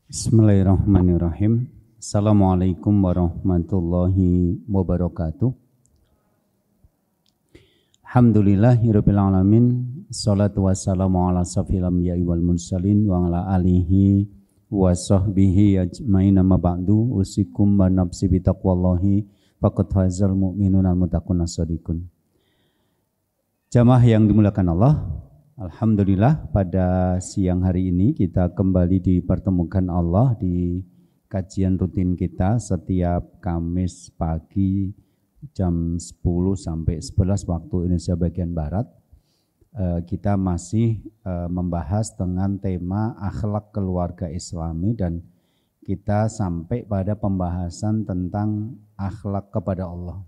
Bismillahirrahmanirrahim. Assalamualaikum warahmatullahi wabarakatuh. Alhamdulillahirabbil alamin. Shalatu wassalamu ala safil anbiya'i wal mursalin wa ala alihi wa sahbihi ajmain amma ba'du. Usikum wa nafsi bi taqwallahi faqad fazal mu'minun al muttaqun as-shadiqun. Jamaah yang dimuliakan Allah, alhamdulillah pada siang hari ini kita kembali dipertemukan Allah di kajian rutin kita setiap Kamis pagi jam 10 sampai 11 waktu Indonesia bagian Barat. Kita masih membahas dengan tema akhlak keluarga Islami dan kita sampai pada pembahasan tentang akhlak kepada Allah.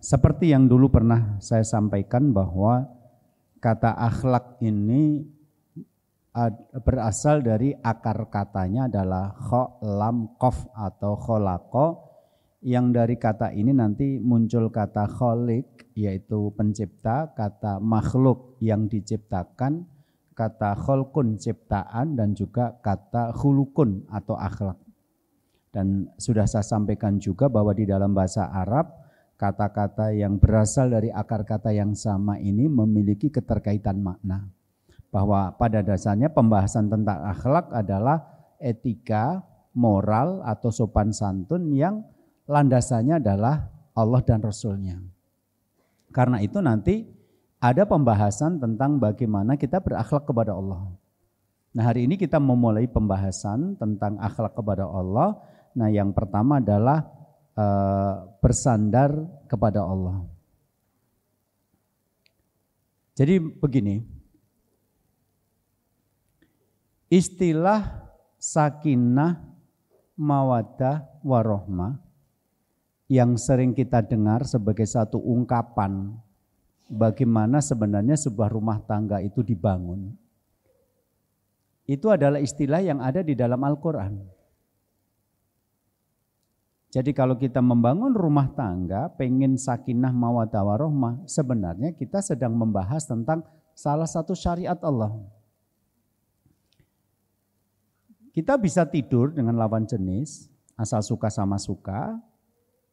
Seperti yang dulu pernah saya sampaikan bahwa kata akhlak ini berasal dari akar katanya adalah kha, lam, qaf atau kholaqo, yang dari kata ini nanti muncul kata kholik yaitu pencipta, kata makhluk yang diciptakan, kata kholkun ciptaan, dan juga kata khulukun atau akhlak. Dan sudah saya sampaikan juga bahwa di dalam bahasa Arab kata-kata yang berasal dari akar kata yang sama ini memiliki keterkaitan makna. Bahwa pada dasarnya pembahasan tentang akhlak adalah etika, moral atau sopan santun yang landasannya adalah Allah dan Rasul-Nya. Karena itu nanti ada pembahasan tentang bagaimana kita berakhlak kepada Allah. Nah, hari ini kita memulai pembahasan tentang akhlak kepada Allah. Nah, yang pertama adalah bersandar kepada Allah. Jadi begini, istilah sakinah, mawaddah, warohmah yang sering kita dengar sebagai satu ungkapan bagaimana sebenarnya sebuah rumah tangga itu dibangun. Itu adalah istilah yang ada di dalam Al-Quran. Jadi kalau kita membangun rumah tangga, pengen sakinah mawaddah warohmah, sebenarnya kita sedang membahas tentang salah satu syariat Allah. Kita bisa tidur dengan lawan jenis, asal suka sama suka,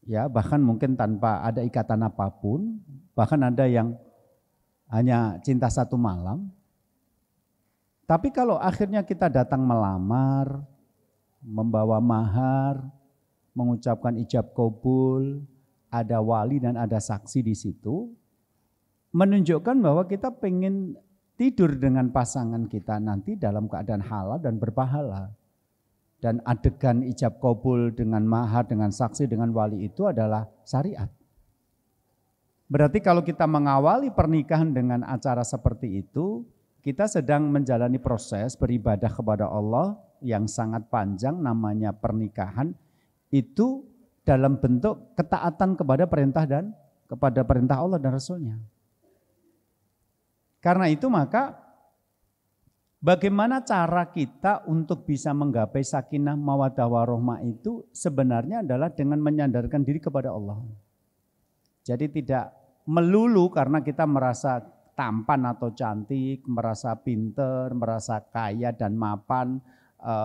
ya bahkan mungkin tanpa ada ikatan apapun, bahkan ada yang hanya cinta satu malam. Tapi kalau akhirnya kita datang melamar, membawa mahar, mengucapkan ijab kabul, ada wali dan ada saksi di situ, menunjukkan bahwa kita pengen tidur dengan pasangan kita nanti dalam keadaan halal dan berpahala. Dan adegan ijab kabul dengan mahar, dengan saksi, dengan wali itu adalah syariat. Berarti kalau kita mengawali pernikahan dengan acara seperti itu, kita sedang menjalani proses beribadah kepada Allah yang sangat panjang, namanya pernikahan. Itu dalam bentuk ketaatan kepada perintah Allah dan Rasul-Nya. Karena itu maka bagaimana cara kita untuk bisa menggapai sakinah mawaddah warohmah itu sebenarnya adalah dengan menyandarkan diri kepada Allah. Jadi tidak melulu karena kita merasa tampan atau cantik, merasa pinter, merasa kaya dan mapan,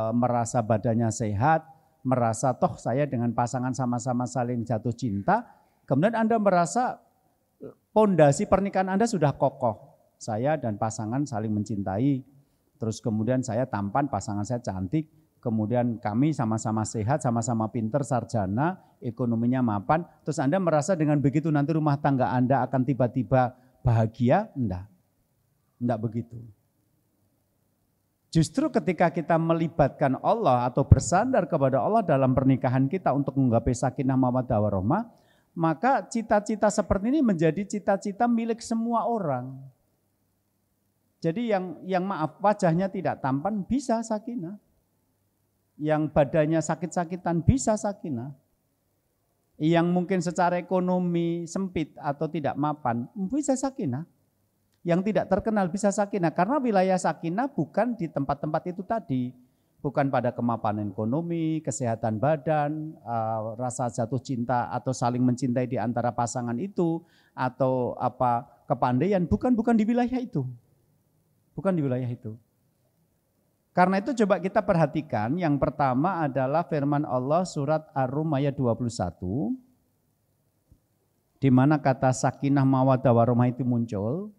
merasa badannya sehat, merasa toh saya dengan pasangan sama-sama saling jatuh cinta, kemudian Anda merasa pondasi pernikahan Anda sudah kokoh. Saya dan pasangan saling mencintai, terus kemudian saya tampan, pasangan saya cantik, kemudian kami sama-sama sehat, sama-sama pinter, sarjana, ekonominya mapan, terus Anda merasa dengan begitu nanti rumah tangga Anda akan tiba-tiba bahagia? Enggak begitu. Justru ketika kita melibatkan Allah atau bersandar kepada Allah dalam pernikahan kita untuk menggapai sakinah mawaddah warohmah, maka cita-cita seperti ini menjadi cita-cita milik semua orang. Jadi yang maaf wajahnya tidak tampan bisa sakinah. Yang badannya sakit-sakitan bisa sakinah. Yang mungkin secara ekonomi sempit atau tidak mapan bisa sakinah. Yang tidak terkenal bisa sakinah, karena wilayah sakinah bukan di tempat-tempat itu tadi. Bukan pada kemapanan ekonomi, kesehatan badan, rasa jatuh cinta atau saling mencintai di antara pasangan itu, atau kepandaian, bukan di wilayah itu. Bukan di wilayah itu. Karena itu coba kita perhatikan, yang pertama adalah firman Allah surat Ar-Rum ayat 21, di mana kata sakinah mawaddah warahmah itu muncul.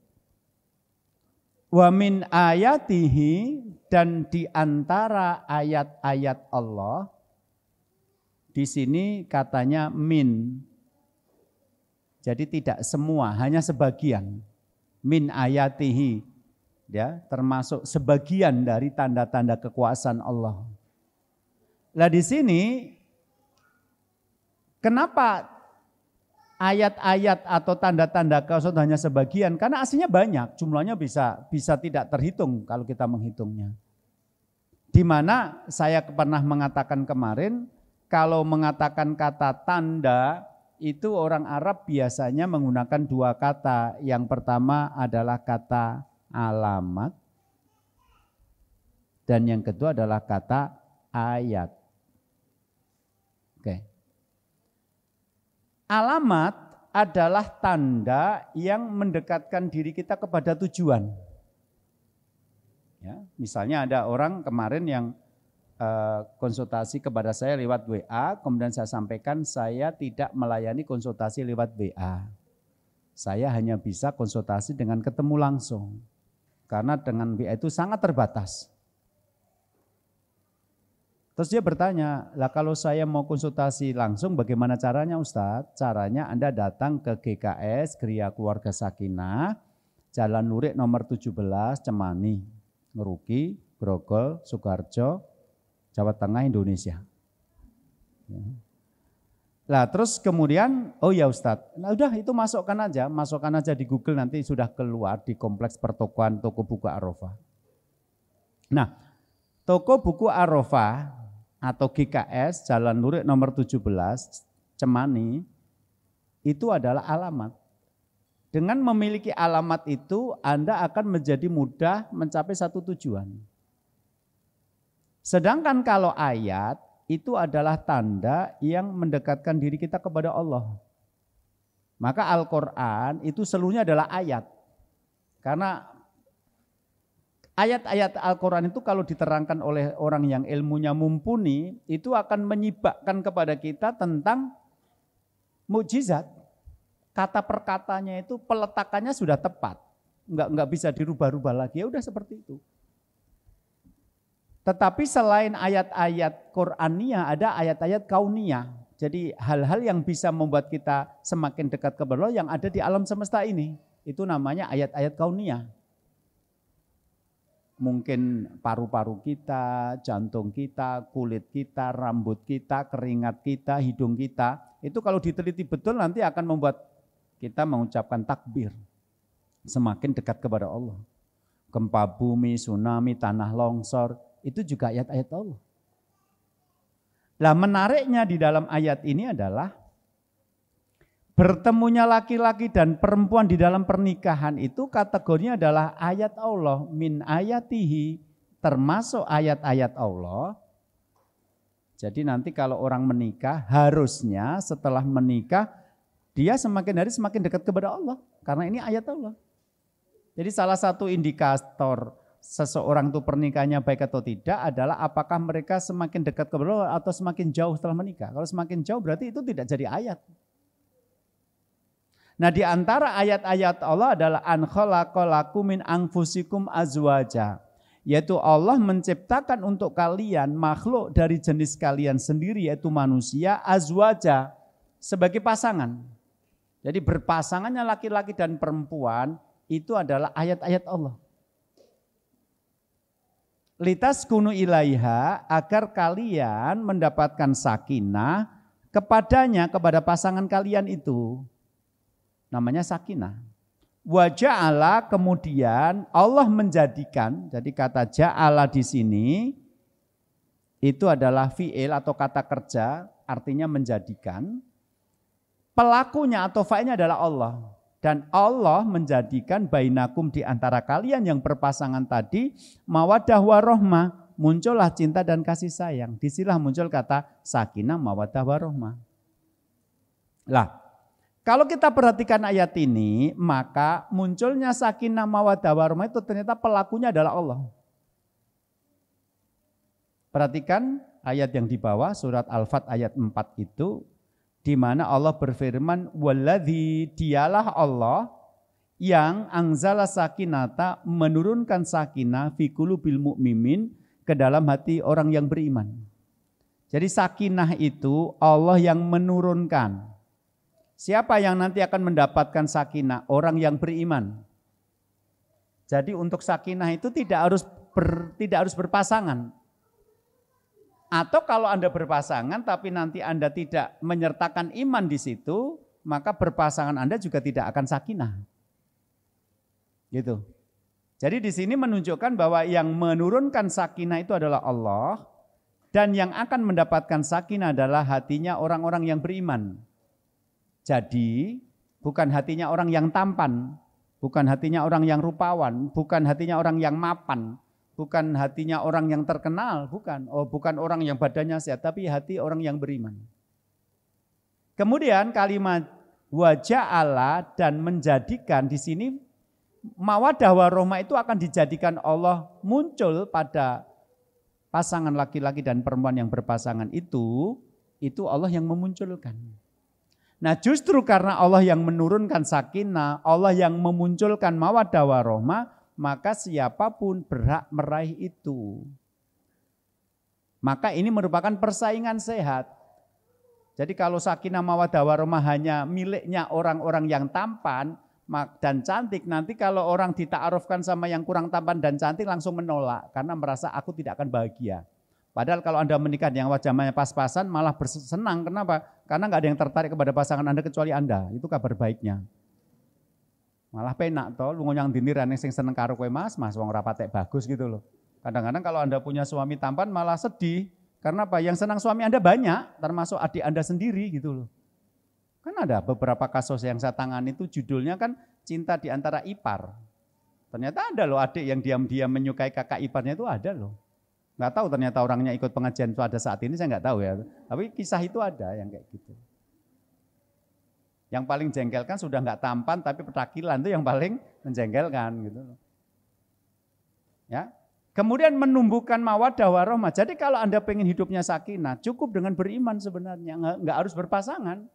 Wa min ayatihi, dan di antara ayat-ayat Allah, di sini katanya min. Jadi tidak semua, hanya sebagian. Min ayatihi, ya, termasuk sebagian dari tanda-tanda kekuasaan Allah. Lah di sini kenapa ayat-ayat atau tanda-tanda kekuasaan hanya sebagian? Karena aslinya banyak, jumlahnya bisa tidak terhitung kalau kita menghitungnya. Di mana saya pernah mengatakan kemarin, kalau mengatakan kata tanda itu orang Arab biasanya menggunakan dua kata. Yang pertama adalah kata alamat, dan yang kedua adalah kata ayat. Oke. Alamat adalah tanda yang mendekatkan diri kita kepada tujuan. Ya, misalnya ada orang kemarin yang konsultasi kepada saya lewat WA, kemudian saya sampaikan saya tidak melayani konsultasi lewat WA. Saya hanya bisa konsultasi dengan ketemu langsung. Karena dengan WA itu sangat terbatas. Terus dia bertanya, lah kalau saya mau konsultasi langsung bagaimana caranya Ustadz? Caranya Anda datang ke GKS, Geria Keluarga Sakinah, Jalan Lurik nomor 17, Cemani, Ngeruki, Grogol, Sukoharjo, Jawa Tengah, Indonesia. Lah terus kemudian, oh ya Ustadz, nah udah itu masukkan aja di Google, nanti sudah keluar di kompleks pertokoan Toko Buku Arafah. Nah, Toko Buku Arafah atau GKS Jalan Lurik nomor 17 Cemani itu adalah alamat. Dengan memiliki alamat itu Anda akan menjadi mudah mencapai satu tujuan. Sedangkan kalau ayat itu adalah tanda yang mendekatkan diri kita kepada Allah. Maka Al-Quran itu seluruhnya adalah ayat. Karena ayat-ayat Al-Quran itu kalau diterangkan oleh orang yang ilmunya mumpuni, itu akan menyibakkan kepada kita tentang mukjizat. Kata perkatanya itu peletakannya sudah tepat. Enggak bisa dirubah-rubah lagi, ya udah seperti itu. Tetapi selain ayat-ayat Qur'aniyah, ada ayat-ayat kauniyah. Jadi hal-hal yang bisa membuat kita semakin dekat kepada Allah yang ada di alam semesta ini. Itu namanya ayat-ayat kauniyah. Mungkin paru-paru kita, jantung kita, kulit kita, rambut kita, keringat kita, hidung kita. Itu kalau diteliti betul nanti akan membuat kita mengucapkan takbir. Semakin dekat kepada Allah. Gempa bumi, tsunami, tanah longsor, itu juga ayat-ayat Allah. Nah menariknya di dalam ayat ini adalah bertemunya laki-laki dan perempuan di dalam pernikahan itu kategorinya adalah ayat Allah. Min ayatihi, termasuk ayat-ayat Allah. Jadi nanti kalau orang menikah harusnya setelah menikah dia semakin hari semakin dekat kepada Allah. Karena ini ayat Allah. Jadi salah satu indikator seseorang itu pernikahannya baik atau tidak adalah apakah mereka semakin dekat kepada Allah atau semakin jauh setelah menikah. Kalau semakin jauh berarti itu tidak jadi ayat. Nah di antara ayat-ayat Allah adalah an khalaqalakum min anfusikum azwaja. Yaitu Allah menciptakan untuk kalian makhluk dari jenis kalian sendiri yaitu manusia azwaja sebagai pasangan. Jadi berpasangannya laki-laki dan perempuan itu adalah ayat-ayat Allah. Litaskunu ilaiha, agar kalian mendapatkan sakinah kepadanya, kepada pasangan kalian itu. Namanya sakinah. Wa ja'ala, kemudian Allah menjadikan, jadi kata ja'ala di sini itu adalah fi'il atau kata kerja, artinya menjadikan. Pelakunya atau fa'ilnya adalah Allah. Dan Allah menjadikan bainakum di antara kalian yang berpasangan tadi mawaddah warahmah, muncullah cinta dan kasih sayang. Disinilah muncul kata sakinah mawaddah warahmah. Lah, kalau kita perhatikan ayat ini, maka munculnya sakinah mawaddah warahmah itu ternyata pelakunya adalah Allah. Perhatikan ayat yang di bawah surat Al-Fat ayat 4 itu, di mana Allah berfirman, walladzi, dialah Allah yang anzala sakinata, menurunkan sakinah fi qulubil mu'minin, ke dalam hati orang yang beriman. Jadi sakinah itu Allah yang menurunkan. Siapa yang nanti akan mendapatkan sakinah? Orang yang beriman. Jadi untuk sakinah itu tidak harus berpasangan. Atau kalau Anda berpasangan tapi nanti Anda tidak menyertakan iman di situ, maka berpasangan Anda juga tidak akan sakinah. Gitu. Jadi di sini menunjukkan bahwa yang menurunkan sakinah itu adalah Allah, dan yang akan mendapatkan sakinah adalah hatinya orang-orang yang beriman. Jadi bukan hatinya orang yang tampan, bukan hatinya orang yang rupawan, bukan hatinya orang yang mapan, bukan hatinya orang yang terkenal, bukan. Bukan orang yang badannya sehat, tapi hati orang yang beriman. Kemudian kalimat waja'ala, dan menjadikan, di sini mawaddah warahmah itu akan dijadikan Allah muncul pada pasangan laki-laki dan perempuan yang berpasangan itu Allah yang memunculkan. Nah justru karena Allah yang menurunkan sakinah, Allah yang memunculkan mawaddah warahmah, maka siapapun berhak meraih itu. Maka ini merupakan persaingan sehat. Jadi kalau sakinah mawaddah warahmah hanya miliknya orang-orang yang tampan dan cantik, nanti kalau orang dita'arufkan sama yang kurang tampan dan cantik langsung menolak karena merasa aku tidak akan bahagia. Padahal kalau Anda menikah yang wajahnya pas-pasan malah bersenang. Kenapa? Karena nggak ada yang tertarik kepada pasangan Anda kecuali Anda. Itu kabar baiknya. Malah penak toh, lu ngonyang dinirane sing seneng karo kowe mas wong ora patek bagus gitu loh. Kadang-kadang kalau Anda punya suami tampan malah sedih. Karena apa? Yang senang suami Anda banyak, termasuk adik Anda sendiri gitu loh. Kan ada beberapa kasus yang saya tangani itu judulnya kan cinta di antara ipar. Ternyata ada loh adik yang diam-diam menyukai kakak iparnya, itu ada loh. Nggak tahu ternyata orangnya ikut pengajian pada saat ini, saya nggak tahu ya. Tapi kisah itu ada yang kayak gitu. Yang paling jengkelkan sudah nggak tampan tapi petakilan, itu yang paling menjengkelkan gitu. Ya. Kemudian menumbuhkan mawaddah warahmah. Jadi kalau Anda pengen hidupnya sakinah, cukup dengan beriman sebenarnya, nggak harus berpasangan.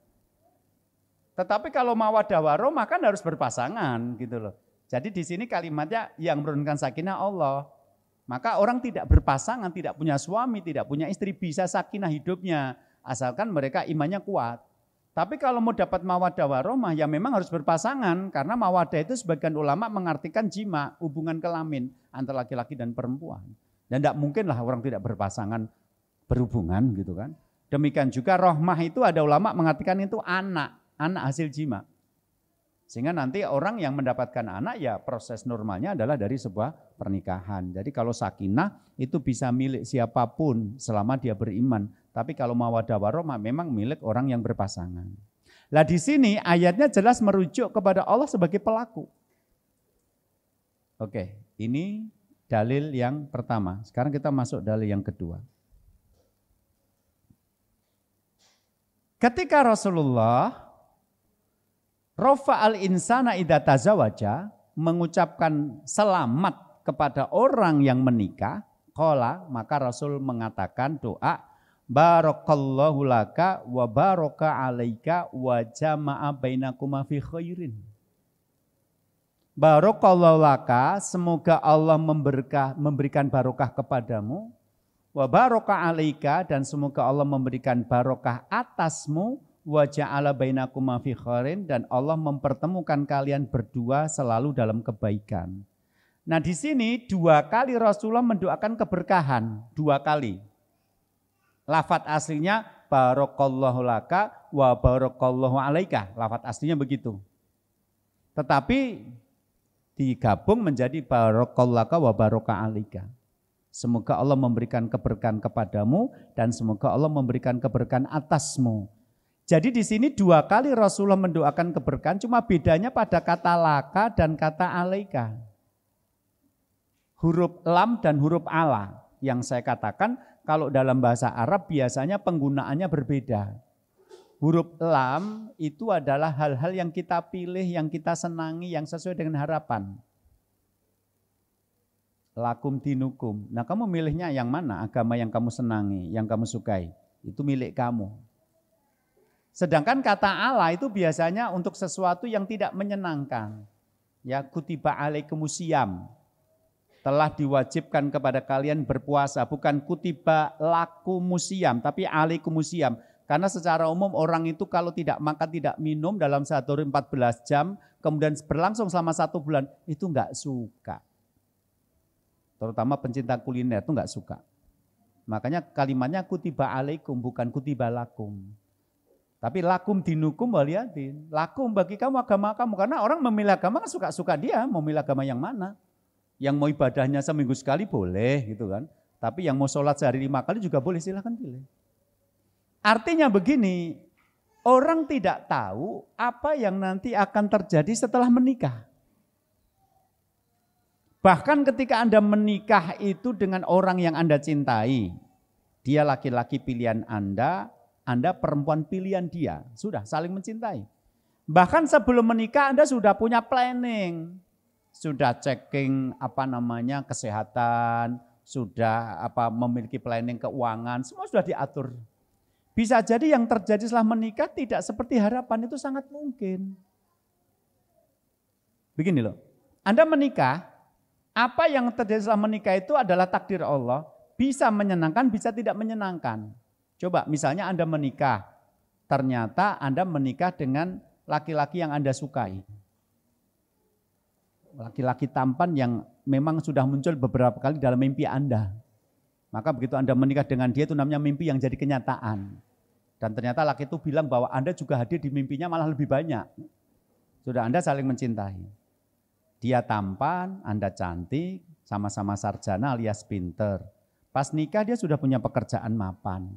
Tetapi kalau mawaddah warahmah kan harus berpasangan gitu loh. Jadi di sini kalimatnya yang menurunkan sakinah Allah. Maka orang tidak berpasangan, tidak punya suami, tidak punya istri, bisa sakinah hidupnya asalkan mereka imannya kuat. Tapi kalau mau dapat mawaddah warahmah ya memang harus berpasangan, karena mawaddah itu sebagian ulama mengartikan jima, hubungan kelamin antara laki-laki dan perempuan. Dan tidak mungkinlah orang tidak berpasangan berhubungan gitu kan. Demikian juga rahmah itu ada ulama mengartikan itu anak hasil jima. Sehingga nanti orang yang mendapatkan anak ya proses normalnya adalah dari sebuah pernikahan. Jadi kalau sakinah itu bisa milik siapapun selama dia beriman. Tapi kalau mawaddah warahmah memang milik orang yang berpasangan. Lah di sini ayatnya jelas merujuk kepada Allah sebagai pelaku. Oke, ini dalil yang pertama. Sekarang kita masuk dalil yang kedua. Ketika Rasulullah Rafa al-insana idza tazawaja, mengucapkan selamat kepada orang yang menikah, qala, maka Rasul mengatakan doa, barakallahu laka wa baraka alaika wa jama'a bainakuma fi khairin. Barakallahu laka, semoga Allah memberikan barokah kepadamu, wa baraka alaika, dan semoga Allah memberikan barokah atasmu, wa ja'ala bainakuma fi khairin, dan Allah mempertemukan kalian berdua selalu dalam kebaikan. Nah di sini dua kali Rasulullah mendoakan keberkahan, dua kali. Lafaz aslinya barakallahu laka wa barakallahu alaika, lafaz aslinya begitu. Tetapi digabung menjadi barakallahu laka wa baraka alaika. Semoga Allah memberikan keberkahan kepadamu dan semoga Allah memberikan keberkahan atasmu. Jadi di sini dua kali Rasulullah mendoakan keberkahan, cuma bedanya pada kata laka dan kata alaika. Huruf lam dan huruf ala. Yang saya katakan kalau dalam bahasa Arab biasanya penggunaannya berbeda. Huruf lam itu adalah hal-hal yang kita pilih, yang kita senangi, yang sesuai dengan harapan. lakum dinukum. Nah, kamu milihnya yang mana? Agama yang kamu senangi, yang kamu sukai. Itu milik kamu. Sedangkan kata Allah itu biasanya untuk sesuatu yang tidak menyenangkan. Ya, kutiba alaikumusiyam. Telah diwajibkan kepada kalian berpuasa, bukan kutiba lakumusiam, tapi alaikumusiam. Karena secara umum orang itu kalau tidak makan, tidak minum dalam sehari 14 jam, kemudian berlangsung selama 1 bulan, itu enggak suka. Terutama pencinta kuliner itu enggak suka. Makanya kalimatnya kutiba alaikum, bukan kutiba lakum. Tapi lakum dinukum waliyadin. Lakum bagi kamu agama kamu. Karena orang memilih agama kan suka-suka dia, mau memilih agama yang mana. Yang mau ibadahnya seminggu sekali boleh gitu kan. Tapi yang mau sholat sehari 5 kali juga boleh, silahkan pilih. Artinya begini, orang tidak tahu apa yang nanti akan terjadi setelah menikah. Bahkan ketika Anda menikah itu dengan orang yang Anda cintai, dia laki-laki pilihan Anda perempuan pilihan dia, sudah saling mencintai. Bahkan sebelum menikah Anda sudah punya planning. Sudah checking kesehatan, sudah memiliki planning keuangan, semua sudah diatur. Bisa jadi yang terjadi setelah menikah tidak seperti harapan, itu sangat mungkin. Begini loh, Anda menikah, apa yang terjadi setelah menikah itu adalah takdir Allah, bisa menyenangkan, bisa tidak menyenangkan. Coba misalnya Anda menikah, ternyata Anda menikah dengan laki-laki yang Anda sukai. Laki-laki tampan yang memang sudah muncul beberapa kali dalam mimpi Anda. Maka begitu Anda menikah dengan dia itu namanya mimpi yang jadi kenyataan. Dan ternyata laki itu bilang bahwa Anda juga hadir di mimpinya malah lebih banyak. Sudah Anda saling mencintai. Dia tampan, Anda cantik, sama-sama sarjana alias pinter. Pas nikah dia sudah punya pekerjaan mapan.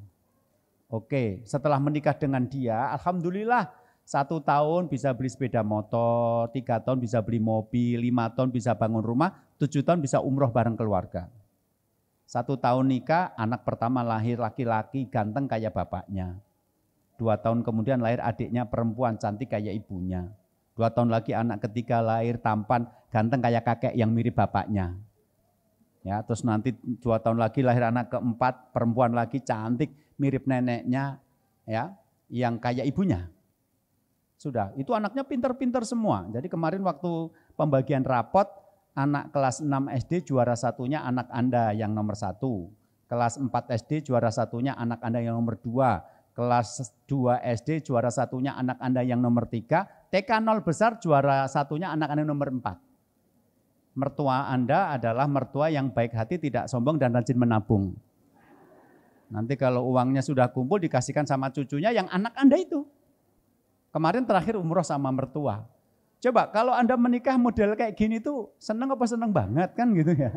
Oke, setelah menikah dengan dia, alhamdulillah 1 tahun bisa beli sepeda motor, 3 tahun bisa beli mobil, 5 tahun bisa bangun rumah, 7 tahun bisa umroh bareng keluarga. 1 tahun nikah, anak pertama lahir laki-laki ganteng kayak bapaknya. 2 tahun kemudian lahir adiknya perempuan cantik kayak ibunya. 2 tahun lagi anak ketiga lahir tampan ganteng kayak kakek yang mirip bapaknya. Ya, terus nanti 2 tahun lagi lahir anak keempat perempuan lagi cantik mirip neneknya, ya, yang kayak ibunya. Sudah, itu anaknya pinter-pinter semua. Jadi kemarin waktu pembagian rapot, anak kelas 6 SD juara satunya anak Anda yang nomor 1. Kelas 4 SD juara satunya anak Anda yang nomor 2. Kelas 2 SD juara satunya anak Anda yang nomor 3. TK 0 besar juara satunya anak Anda yang nomor 4. Mertua Anda adalah mertua yang baik hati, tidak sombong dan rajin menabung. Nanti kalau uangnya sudah kumpul dikasihkan sama cucunya yang anak Anda itu. Kemarin terakhir umroh sama mertua. Coba kalau Anda menikah model kayak gini tuh seneng apa seneng banget kan gitu ya.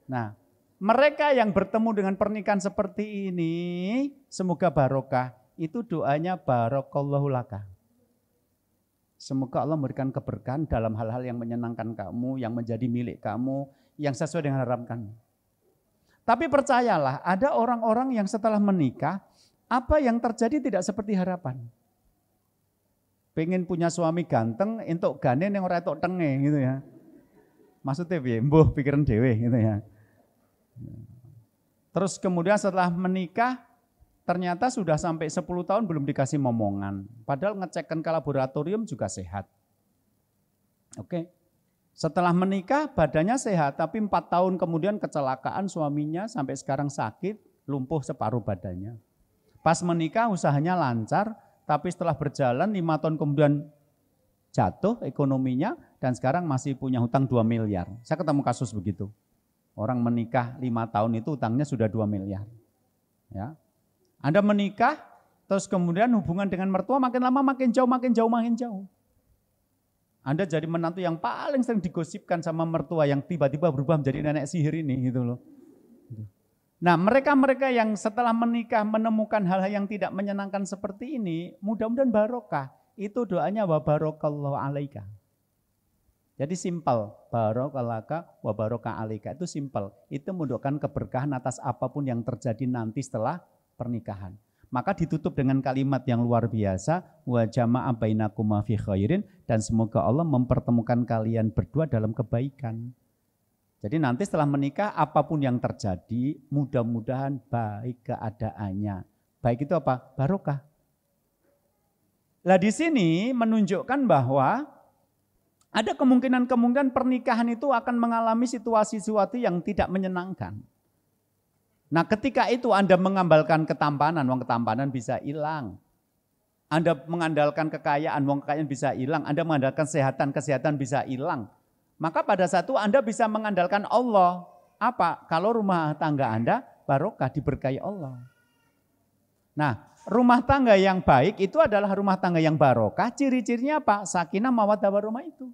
Nah, mereka yang bertemu dengan pernikahan seperti ini, semoga barokah. Itu doanya barokallahu laka. Semoga Allah memberikan keberkahan dalam hal-hal yang menyenangkan kamu, yang menjadi milik kamu, yang sesuai dengan harapan. Tapi percayalah, ada orang-orang yang setelah menikah, apa yang terjadi tidak seperti harapan. Pengen punya suami ganteng, entuk ganen yang ora entuk tenge gitu ya. Maksudnya piye? Mbuh pikiran dhewe gitu ya. Terus kemudian setelah menikah ternyata sudah sampai 10 tahun belum dikasih momongan. Padahal ngecekkan ke laboratorium juga sehat. Oke. Setelah menikah badannya sehat, tapi 4 tahun kemudian kecelakaan suaminya sampai sekarang sakit, lumpuh separuh badannya. Pas menikah usahanya lancar, tapi setelah berjalan 5 tahun kemudian jatuh ekonominya dan sekarang masih punya hutang 2 miliar. Saya ketemu kasus begitu. Orang menikah 5 tahun itu hutangnya sudah 2 miliar. Ya. Anda menikah, terus kemudian hubungan dengan mertua makin lama makin jauh, makin jauh, makin jauh. Anda jadi menantu yang paling sering digosipkan sama mertua yang tiba-tiba berubah menjadi nenek sihir ini gitu loh. Nah, mereka-mereka yang setelah menikah menemukan hal-hal yang tidak menyenangkan seperti ini, mudah-mudahan barokah. Itu doanya wa barokallahu alaika. Jadi simpel, barokalaka wa barokah alaika itu simpel. Itu mendoakan keberkahan atas apapun yang terjadi nanti setelah pernikahan. Maka ditutup dengan kalimat yang luar biasa, wa jama'a bainakum fi khairin, dan semoga Allah mempertemukan kalian berdua dalam kebaikan. Jadi nanti setelah menikah apapun yang terjadi mudah-mudahan baik keadaannya. Baik itu apa? Barokah. Lah di sini menunjukkan bahwa ada kemungkinan pernikahan itu akan mengalami situasi-situasi yang tidak menyenangkan. Nah ketika itu Anda mengandalkan ketampanan, uang ketampanan bisa hilang. Anda mengandalkan kekayaan, uang kekayaan bisa hilang. Anda mengandalkan kesehatan bisa hilang. Maka pada saat itu Anda bisa mengandalkan Allah. Apa? Kalau rumah tangga Anda barokah, diberkahi Allah. Nah, rumah tangga yang baik itu adalah rumah tangga yang barokah. Ciri-cirinya apa? Sakinah mawaddah warahmah itu.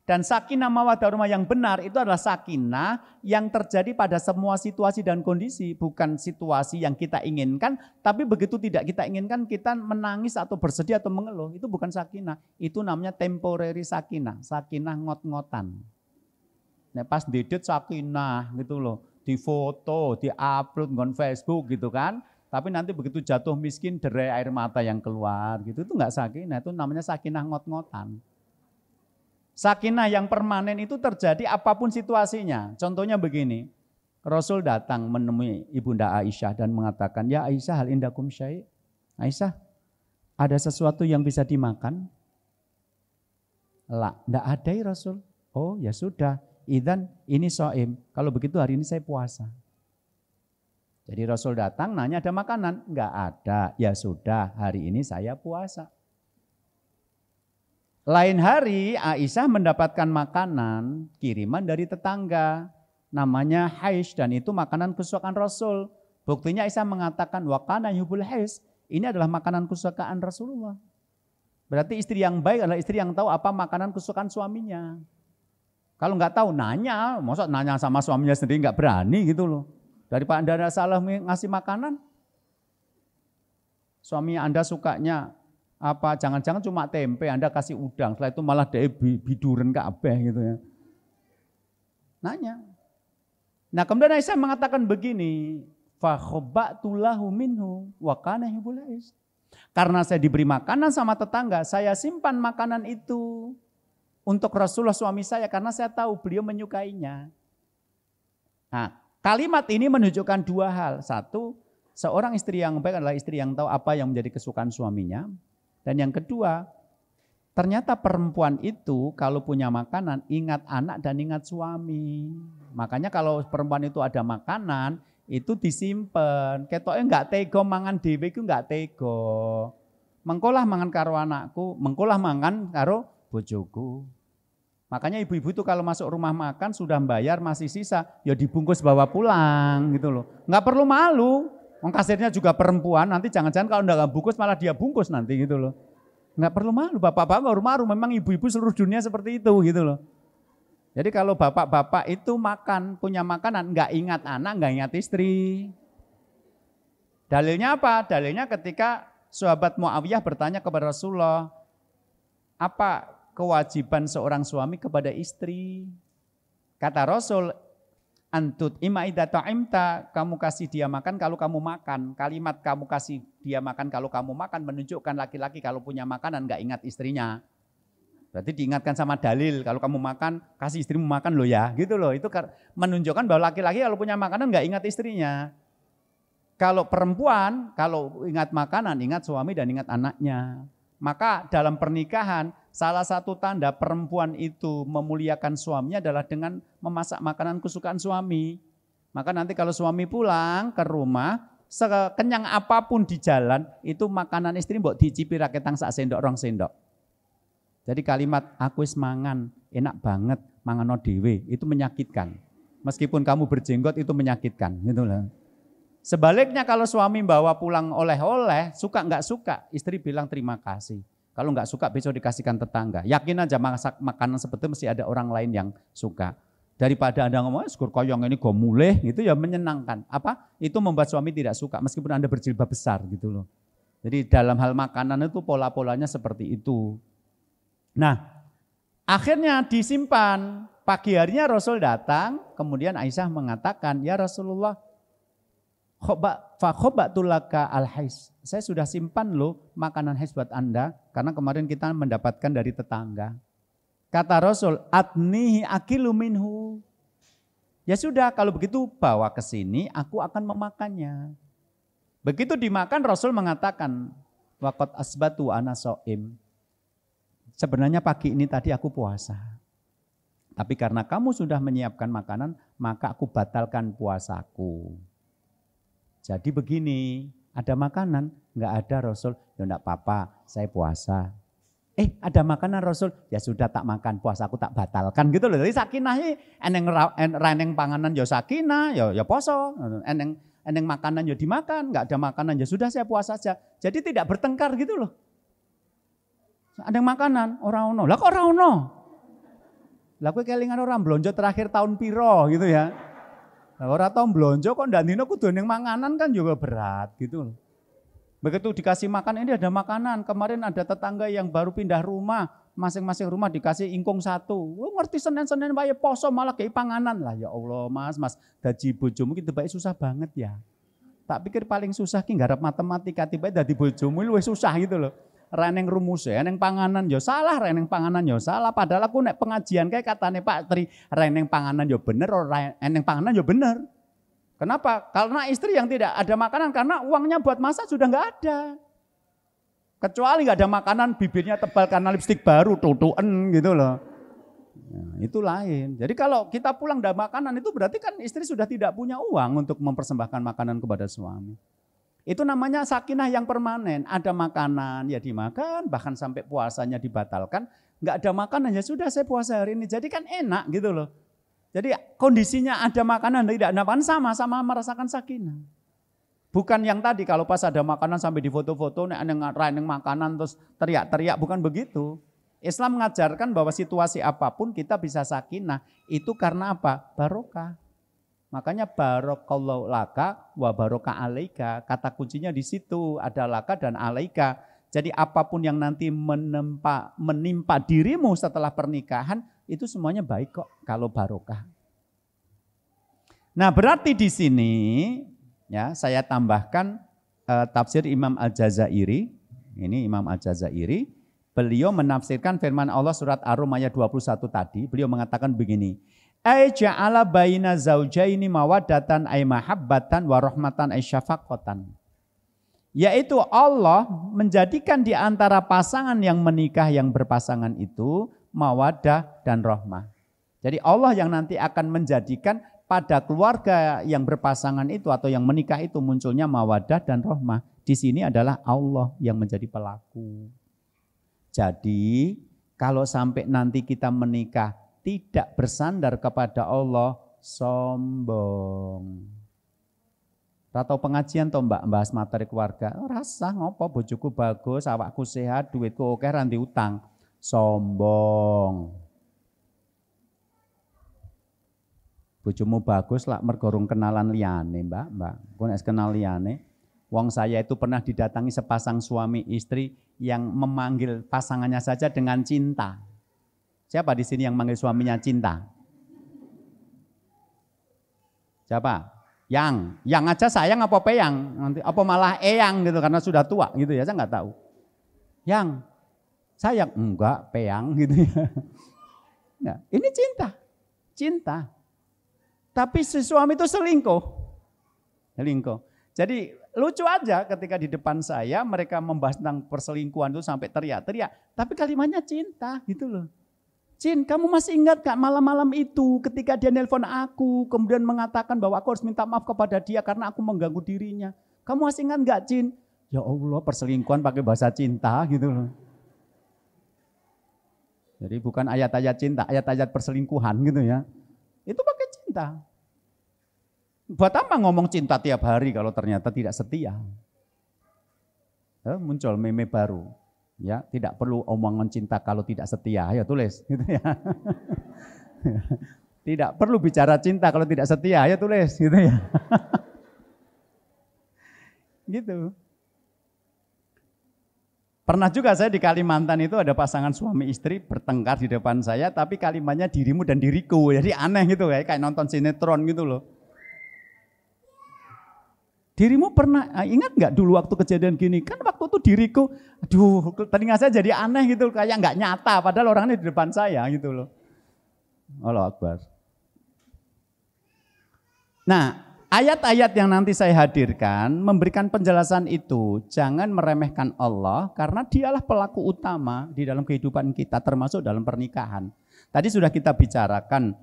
Dan sakinah mawaddah warahmah yang benar itu adalah sakinah yang terjadi pada semua situasi dan kondisi. Bukan situasi yang kita inginkan, tapi begitu tidak kita inginkan kita menangis atau bersedih atau mengeluh. Itu bukan sakinah, itu namanya temporary sakinah, sakinah ngot-ngotan. Nah, pas didit sakinah gitu loh, di foto, di upload ngon Facebook gitu kan. Tapi nanti begitu jatuh miskin derai air mata yang keluar gitu, itu enggak sakinah, itu namanya sakinah ngot-ngotan. Sakinah yang permanen itu terjadi apapun situasinya. Contohnya begini, Rasul datang menemui Ibunda Aisyah dan mengatakan, ya Aisyah hal indakum syai'. Aisyah, ada sesuatu yang bisa dimakan? Lah, enggak ada ya Rasul. Oh ya sudah, idzan ini shaim. Kalau begitu hari ini saya puasa. Jadi Rasul datang nanya ada makanan? Enggak ada. Ya sudah, hari ini saya puasa. Lain hari Aisyah mendapatkan makanan kiriman dari tetangga. Namanya haish dan itu makanan kesukaan Rasul. Buktinya Aisyah mengatakan wa kana yuhibbul haish. Ini adalah makanan kesukaan Rasulullah. Berarti istri yang baik adalah istri yang tahu apa makanan kesukaan suaminya. Kalau enggak tahu nanya, maksud nanya sama suaminya sendiri enggak berani gitu loh. Daripada Anda salah ngasih makanan, suami Anda sukanya apa? Jangan-jangan cuma tempe, Anda kasih udang, setelah itu malah dia biduren kabeh gitu ya. Nanya. Nah kemudian Aisyah mengatakan begini, fa khabbatu lahu minhu wa kana yuhibbul haish. Karena saya diberi makanan sama tetangga, saya simpan makanan itu untuk Rasulullah suami saya karena saya tahu beliau menyukainya. Nah, kalimat ini menunjukkan dua hal. Satu, seorang istri yang baik adalah istri yang tahu apa yang menjadi kesukaan suaminya. Dan yang kedua, ternyata perempuan itu kalau punya makanan ingat anak dan ingat suami. Makanya kalau perempuan itu ada makanan, itu disimpan. Ketoknya enggak tego mangan dhewe iku enggak tego. Mengkolah mangan karo anakku, mengkolah mangan karo bojoku. Makanya ibu-ibu itu kalau masuk rumah makan sudah bayar masih sisa, ya dibungkus bawa pulang gitu loh. Enggak perlu malu. Wong kasirnya juga perempuan, nanti jangan-jangan kalau enggak bungkus malah dia bungkus nanti gitu loh. Enggak perlu malu, bapak-bapak enggak perlu malu, memang ibu-ibu seluruh dunia seperti itu gitu loh. Jadi kalau bapak-bapak itu makan, punya makanan, enggak ingat anak, enggak ingat istri. Dalilnya apa? Dalilnya ketika sahabat Muawiyah bertanya kepada Rasulullah, apa kewajiban seorang suami kepada istri? Kata Rasul, antut ima idza ta'imta, kamu kasih dia makan kalau kamu makan. Kalimat kamu kasih dia makan kalau kamu makan menunjukkan laki-laki kalau punya makanan enggak ingat istrinya. Berarti diingatkan sama dalil, kalau kamu makan kasih istrimu makan loh ya, gitu loh. Itu menunjukkan bahwa laki-laki kalau punya makanan enggak ingat istrinya. Kalau perempuan, kalau ingat makanan, ingat suami dan ingat anaknya. Maka dalam pernikahan, salah satu tanda perempuan itu memuliakan suaminya adalah dengan memasak makanan kesukaan suami. Maka nanti kalau suami pulang ke rumah, sekenyang apapun di jalan, itu makanan istri mbok dicipi raketang sak sendok rong sendok. Jadi kalimat aku wis mangan, enak banget, mangano dhewe, itu menyakitkan. Meskipun kamu berjenggot itu menyakitkan, gitu loh. Sebaliknya kalau suami bawa pulang oleh-oleh, suka enggak suka, istri bilang terima kasih. Kalau enggak suka besok dikasihkan tetangga. Yakin aja masak makanan seperti itu mesti ada orang lain yang suka. Daripada Anda ngomong, syukur koyong ini go mulih, gitu ya menyenangkan. Apa? Itu membuat suami tidak suka meskipun Anda berjilbab besar gitu loh. Jadi dalam hal makanan itu pola-polanya seperti itu. Nah, akhirnya disimpan. Pagi harinya Rasul datang, kemudian Aisyah mengatakan, ya Rasulullah, fakhobatulaka al-hais. Saya sudah simpan loh makanan hais buat Anda, karena kemarin kita mendapatkan dari tetangga. Kata Rasul, atnihi akilu minhu. Ya sudah, kalau begitu bawa ke sini, aku akan memakannya. Begitu dimakan, Rasul mengatakan, waqad asbatu ana shaim. Sebenarnya pagi ini tadi aku puasa. Tapi karena kamu sudah menyiapkan makanan, maka aku batalkan puasaku. Jadi begini, ada makanan? Enggak ada Rasul. Ya enggak apa-apa, saya puasa. Ada makanan Rasul? Ya sudah tak makan, puasaku tak batalkan gitu loh. Jadi sakinahnya eneng panganan ya sakinah, ya poso. Eneng makanan ya dimakan, enggak ada makanan ya sudah saya puasa saja. Jadi tidak bertengkar gitu loh. Ada makanan, ora ono. Lah kok ora ono? Lah kowe kelingan orang blonjo terakhir tahun piro gitu ya. Lah ora tau blonjo kok ndak dino kudu ning manganan kan juga berat gitu loh. Begitu dikasih makan, ini ada makanan. Kemarin ada tetangga yang baru pindah rumah, masing-masing rumah dikasih ingkung satu. Wah, ngerti Senin-Senin wae poso malah kei panganan. Lah ya Allah, Mas, daji bojomu ki tebake susah banget ya. Tak pikir paling susah ki nggarap matematika tiba dadi bojomu luwih susah gitu loh. Reneng rumus ya, reneng panganan ya salah, reneng panganan ya salah. Padahal aku nek pengajian kayak katane Pak Tri, reneng panganan ya bener, reneng panganan ya bener. Kenapa? Karena istri yang tidak ada makanan, karena uangnya buat masak sudah nggak ada. Kecuali nggak ada makanan, bibirnya tebal karena lipstik baru, tutuen gitu loh. Nah, itu lain. Jadi kalau kita pulang ada makanan itu berarti kan istri sudah tidak punya uang untuk mempersembahkan makanan kepada suami. Itu namanya sakinah yang permanen. Ada makanan ya dimakan, bahkan sampai puasanya dibatalkan. Nggak ada makanan ya sudah saya puasa hari ini. Jadi kan enak gitu loh. Jadi kondisinya ada makanan dan tidak ada makanan sama-sama merasakan sakinah. Bukan yang tadi kalau pas ada makanan sampai di foto-foto, neng makanan terus teriak-teriak, bukan begitu. Islam mengajarkan bahwa situasi apapun kita bisa sakinah. Itu karena apa? Barokah. Makanya barokallahu laka wa barokah alaika. Kata kuncinya di situ, ada laka dan alaika. Jadi apapun yang nanti menimpa dirimu setelah pernikahan, itu semuanya baik kok kalau barokah. Nah, berarti di sini ya saya tambahkan tafsir Imam Al-Jazairi. Ini Imam Al-Jazairi. Beliau menafsirkan firman Allah surat Ar-Rum ayat 21 tadi. Beliau mengatakan begini. Ai ja'ala baina zaujaini mawaddatan ay mahabbatan wa rahmatan ay syafaqatan. Yaitu Allah menjadikan di antara pasangan yang menikah yang berpasangan itu mawaddah dan rahmah. Jadi Allah yang nanti akan menjadikan pada keluarga yang berpasangan itu atau yang menikah itu munculnya mawaddah dan rahmah. Di sini adalah Allah yang menjadi pelaku. Jadi kalau sampai nanti kita menikah tidak bersandar kepada Allah, sombong. Atau pengajian toh mbak bahas materi keluarga, rasa ngopo bojoku bagus, awakku sehat, duitku oke, ranti utang. Sombong. Bojomu bagus lah mergorong kenalan liyane, mbak. Kok nek kenal liyane. Wong saya itu pernah didatangi sepasang suami istri yang memanggil pasangannya saja dengan cinta. Siapa di sini yang manggil suaminya cinta? Siapa? Yang aja sayang apa peyang? Nanti apa malah eyang gitu karena sudah tua gitu ya, saya nggak tahu. Yang sayang enggak peyang gitu ya. Nah, ini cinta. Tapi si suami itu selingkuh. Jadi lucu aja ketika di depan saya mereka membahas tentang perselingkuhan itu sampai teriak-teriak. Tapi kalimatnya cinta gitu loh. Cin, kamu masih ingat gak malam-malam itu ketika dia nelpon aku, kemudian mengatakan bahwa aku harus minta maaf kepada dia karena aku mengganggu dirinya. Kamu masih ingat gak, Cin? Ya Allah, perselingkuhan pakai bahasa cinta gitu loh. Jadi bukan ayat-ayat cinta, ayat-ayat perselingkuhan gitu ya. Itu pakai cinta. Buat apa ngomong cinta tiap hari kalau ternyata tidak setia? Muncul meme baru. Ya, tidak perlu omongan cinta kalau tidak setia. Ayo tulis, gitu ya. Tidak perlu bicara cinta kalau tidak setia. Ayo tulis, gitu ya. Gitu. Pernah juga saya di Kalimantan itu ada pasangan suami istri bertengkar di depan saya, tapi kalimatnya dirimu dan diriku. Jadi aneh gitu kayak nonton sinetron gitu loh. Dirimu pernah, ingat nggak dulu waktu kejadian gini? Kan waktu itu diriku, aduh telinga saya jadi aneh gitu, kayak nggak nyata, padahal orangnya di depan saya gitu loh. Allahu Akbar. Nah, ayat-ayat yang nanti saya hadirkan memberikan penjelasan itu. Jangan meremehkan Allah karena dialah pelaku utama di dalam kehidupan kita termasuk dalam pernikahan. Tadi sudah kita bicarakan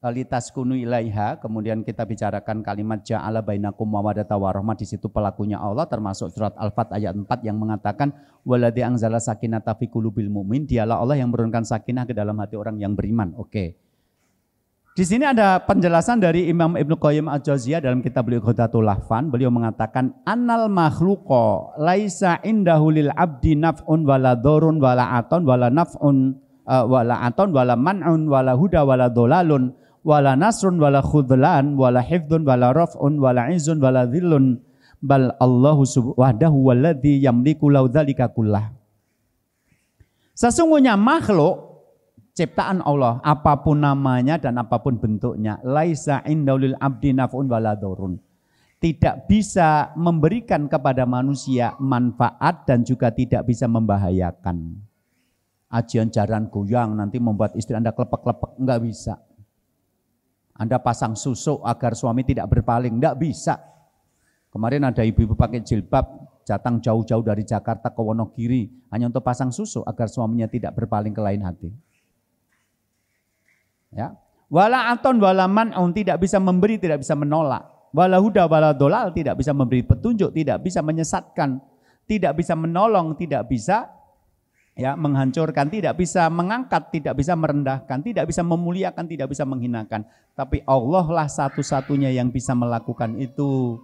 litaskunu ilaiha, kemudian kita bicarakan kalimat ja'ala bainakum mawaddata warahmah, di situ pelakunya Allah, termasuk surat Al-Fat ayat 4 yang mengatakan waladzi anzala sakinata fi qulubil mu'min, dialah Allah yang menurunkan sakinah ke dalam hati orang yang beriman. Oke. Di sini ada penjelasan dari Imam Ibnu Qayyim Al-Jauziyah dalam kitab Ighathatul Lahfan. Beliau mengatakan annal makhluqa laisa indahu lil abdi naf'un wala dzurun wala aton wala naf'un wala aton wala man'un wala huda wala dolalun wala nasrun wala khudlan wala hifdun wala raf'un wala izun wala dhillun bal Allahu subhanahu walladzi yamliku lau dzalika kullah. Sesungguhnya makhluk ciptaan Allah, apapun namanya dan apapun bentuknya, laisa indaulil abdi naf'un wala dzurun, tidak bisa memberikan kepada manusia manfaat dan juga tidak bisa membahayakan. Ajian jaran goyang nanti membuat istri Anda klepek-klepek, enggak bisa. Anda pasang susuk agar suami tidak berpaling, enggak bisa. Kemarin ada ibu-ibu pakai jilbab, datang jauh-jauh dari Jakarta ke Wonogiri hanya untuk pasang susuk agar suaminya tidak berpaling ke lain hati. Ya, wala aton wala man'un, tidak bisa memberi, tidak bisa menolak. Wala huda wala dolal, tidak bisa memberi petunjuk, tidak bisa menyesatkan, tidak bisa menolong, tidak bisa menghancurkan, tidak bisa mengangkat, tidak bisa merendahkan, tidak bisa memuliakan, tidak bisa menghinakan. Tapi Allah lah satu-satunya yang bisa melakukan itu.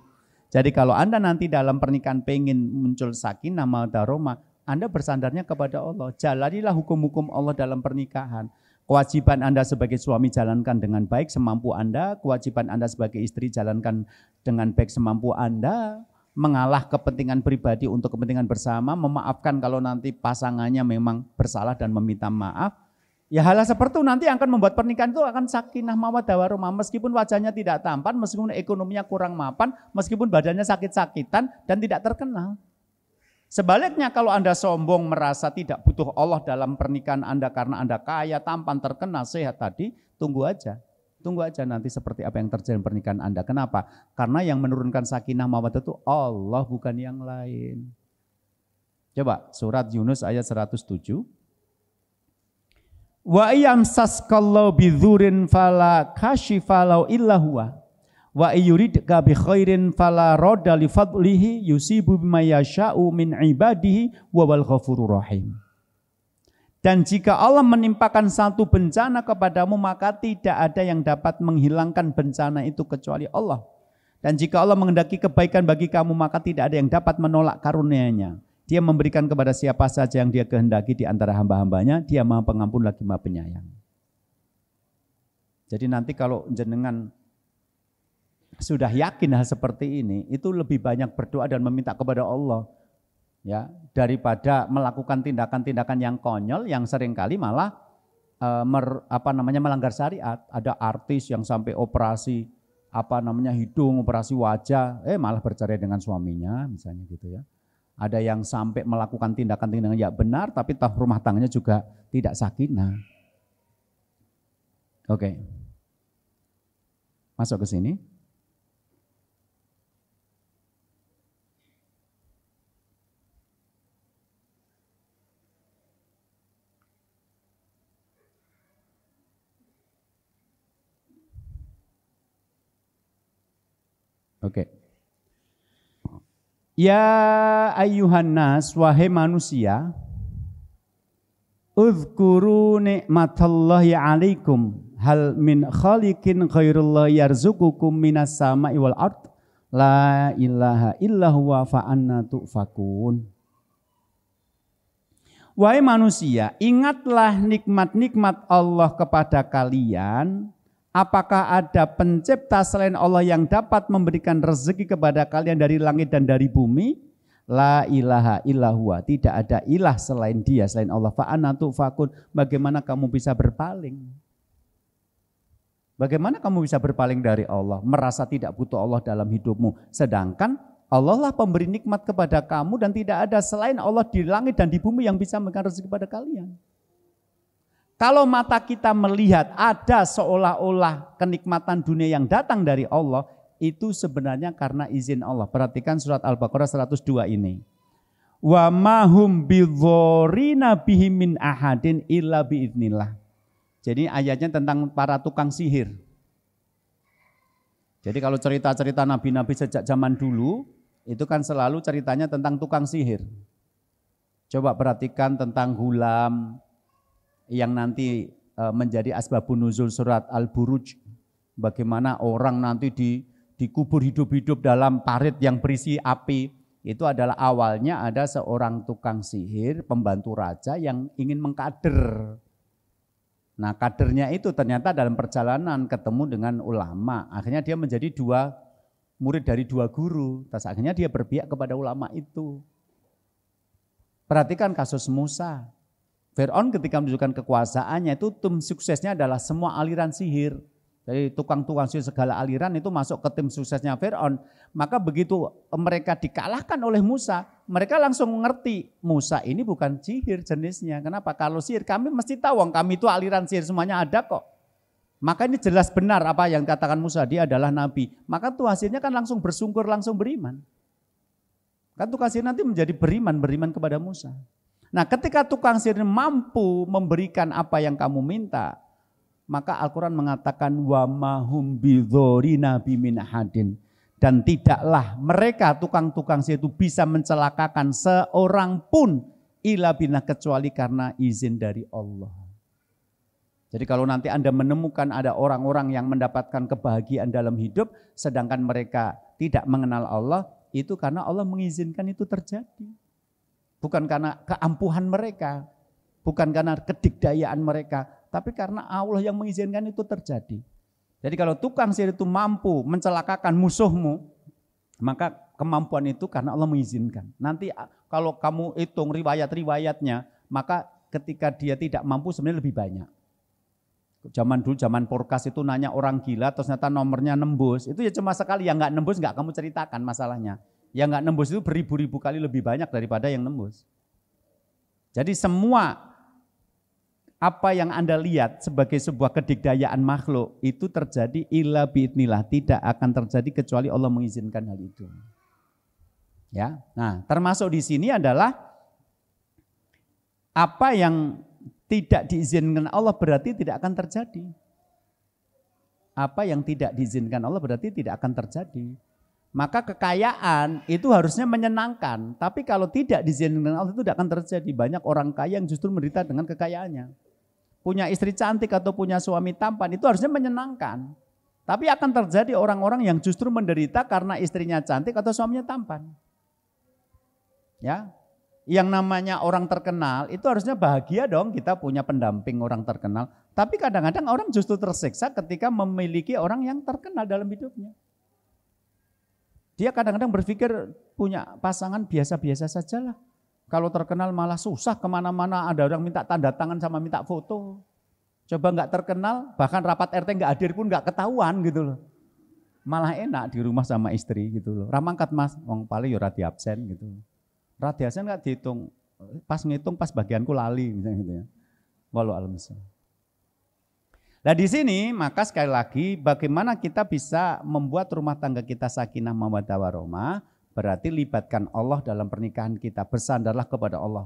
Jadi kalau Anda nanti dalam pernikahan pengen muncul sakinah mawaddah warahmah, Anda bersandarnya kepada Allah. Jalanilah hukum-hukum Allah dalam pernikahan. Kewajiban Anda sebagai suami jalankan dengan baik semampu Anda, kewajiban Anda sebagai istri jalankan dengan baik semampu Anda. Mengalah kepentingan pribadi untuk kepentingan bersama, memaafkan kalau nanti pasangannya memang bersalah dan meminta maaf. Ya hal seperti itu nanti akan membuat pernikahan itu akan sakinah mawaddah warahmah, meskipun wajahnya tidak tampan, meskipun ekonominya kurang mapan, meskipun badannya sakit-sakitan dan tidak terkenal. Sebaliknya kalau Anda sombong merasa tidak butuh Allah dalam pernikahan Anda karena Anda kaya, tampan, terkenal, sehat tadi, tunggu aja. Tunggu aja nanti seperti apa yang terjadi pernikahan Anda. Kenapa? Karena yang menurunkan sakinah mawaddah itu Allah, bukan yang lain. Coba surat Yunus ayat 107. Wa yamsaskallahu bidzurin fala kashifa lahu illa huwa wa yuridka bi khairin fala radda li fadlihi yusibu bima yasha'u min ibadihi wa wal ghafurur rahim. Dan jika Allah menimpakan satu bencana kepadamu, maka tidak ada yang dapat menghilangkan bencana itu kecuali Allah. Dan jika Allah menghendaki kebaikan bagi kamu, maka tidak ada yang dapat menolak karunia-Nya. Dia memberikan kepada siapa saja yang Dia kehendaki di antara hamba-hambanya. Dia Maha Pengampun lagi Maha Penyayang. Jadi nanti kalau jenengan sudah yakin hal seperti ini, itu lebih banyak berdoa dan meminta kepada Allah. Ya, daripada melakukan tindakan-tindakan yang konyol yang seringkali malah melanggar syariat. Ada artis yang sampai operasi hidung, operasi wajah, malah bercerai dengan suaminya misalnya gitu ya. Ada yang sampai melakukan tindakan-tindakan yang benar tapi rumah tangganya juga tidak sakinah. Oke. Masuk ke sini. Oke. Ya ayyuhan nas, wahai manusia, uzkuru nikmatallahi alaikum, hal min khaliqin khairullahi yarzuqukum minas sama'i wal ard, la ilaha illa huwa fa anna tu'fakun. Wahai manusia, ingatlah nikmat-nikmat Allah kepada kalian. Apakah ada pencipta selain Allah yang dapat memberikan rezeki kepada kalian dari langit dan dari bumi? La ilaha illallah, tidak ada ilah selain Dia, selain Allah. Fa anna tu'fakun, bagaimana kamu bisa berpaling? Bagaimana kamu bisa berpaling dari Allah, merasa tidak butuh Allah dalam hidupmu, sedangkan Allah lah pemberi nikmat kepada kamu dan tidak ada selain Allah di langit dan di bumi yang bisa memberikan rezeki kepada kalian. Kalau mata kita melihat ada seolah-olah kenikmatan dunia yang datang dari Allah, itu sebenarnya karena izin Allah. Perhatikan surat Al-Baqarah 102 ini. Wa mahum bidzorina bihi min ahadin illa biidznillah. Jadi ayatnya tentang para tukang sihir. Jadi kalau cerita-cerita nabi-nabi sejak zaman dulu, itu kan selalu ceritanya tentang tukang sihir. Coba perhatikan tentang Hulam yang nanti menjadi asbabun nuzul surat Al-Buruj. Bagaimana orang nanti dikubur hidup-hidup dalam parit yang berisi api. Itu adalah awalnya ada seorang tukang sihir, pembantu raja yang ingin mengkader. Nah kadernya itu ternyata dalam perjalanan ketemu dengan ulama. Akhirnya dia menjadi murid dari dua guru. Terus akhirnya dia berpihak kepada ulama itu. Perhatikan kasus Musa. Fir'aun ketika menunjukkan kekuasaannya itu tim suksesnya adalah semua aliran sihir. Jadi tukang-tukang sihir segala aliran itu masuk ke tim suksesnya Fir'aun. Maka begitu mereka dikalahkan oleh Musa, mereka langsung mengerti Musa ini bukan sihir jenisnya. Kenapa? Kalau sihir kami mesti tahu, kami itu aliran sihir semuanya ada kok. Maka ini jelas benar apa yang katakan Musa, dia adalah nabi. Maka tuh hasilnya kan langsung bersungkur, langsung beriman. Kan tukang sihir nanti menjadi beriman kepada Musa. Nah ketika tukang sihir mampu memberikan apa yang kamu minta, maka Al-Quran mengatakan wa mahum bidzorina bimin ahadin, dan tidaklah mereka tukang-tukang sihir itu bisa mencelakakan seorang pun illa bina, kecuali karena izin dari Allah. Jadi kalau nanti Anda menemukan ada orang-orang yang mendapatkan kebahagiaan dalam hidup sedangkan mereka tidak mengenal Allah, itu karena Allah mengizinkan itu terjadi. Bukan karena keampuhan mereka, bukan karena kedikdayaan mereka, tapi karena Allah yang mengizinkan itu terjadi. Jadi kalau tukang sihir itu mampu mencelakakan musuhmu, maka kemampuan itu karena Allah mengizinkan. Nanti kalau kamu hitung riwayat-riwayatnya, maka ketika dia tidak mampu sebenarnya lebih banyak. Zaman dulu, zaman Porkas itu nanya orang gila, terus ternyata nomornya nembus. Itu ya cuma sekali, yang nggak nembus nggak kamu ceritakan masalahnya. Yang nggak nembus itu beribu-ribu kali lebih banyak daripada yang nembus. Jadi semua apa yang Anda lihat sebagai sebuah kedikdayaan makhluk itu terjadi illa biidznillah, tidak akan terjadi kecuali Allah mengizinkan hal itu. Ya. Nah, termasuk di sini adalah apa yang tidak diizinkan Allah berarti tidak akan terjadi. Apa yang tidak diizinkan Allah berarti tidak akan terjadi. Maka kekayaan itu harusnya menyenangkan, tapi kalau tidak diizinkan Allah itu tidak akan terjadi. Banyak orang kaya yang justru menderita dengan kekayaannya. Punya istri cantik atau punya suami tampan itu harusnya menyenangkan. Tapi akan terjadi orang-orang yang justru menderita karena istrinya cantik atau suaminya tampan. Ya, yang namanya orang terkenal itu harusnya bahagia dong kita punya pendamping orang terkenal. Tapi kadang-kadang orang justru tersiksa ketika memiliki orang yang terkenal dalam hidupnya. Dia kadang-kadang berpikir punya pasangan biasa-biasa sajalah. Kalau terkenal malah susah kemana-mana, ada orang minta tanda tangan sama minta foto. Coba nggak terkenal, bahkan rapat RT nggak hadir pun nggak ketahuan gitu loh. Malah enak di rumah sama istri gitu loh. Ramangkat mas, wong paling ya radi absen gitu. Radi absen nggak dihitung, pas ngitung pas bagianku lali misalnya gitu ya. Walau alam. Nah di sini maka sekali lagi bagaimana kita bisa membuat rumah tangga kita sakinah mawaddah warahmah, berarti libatkan Allah dalam pernikahan kita, bersandarlah kepada Allah.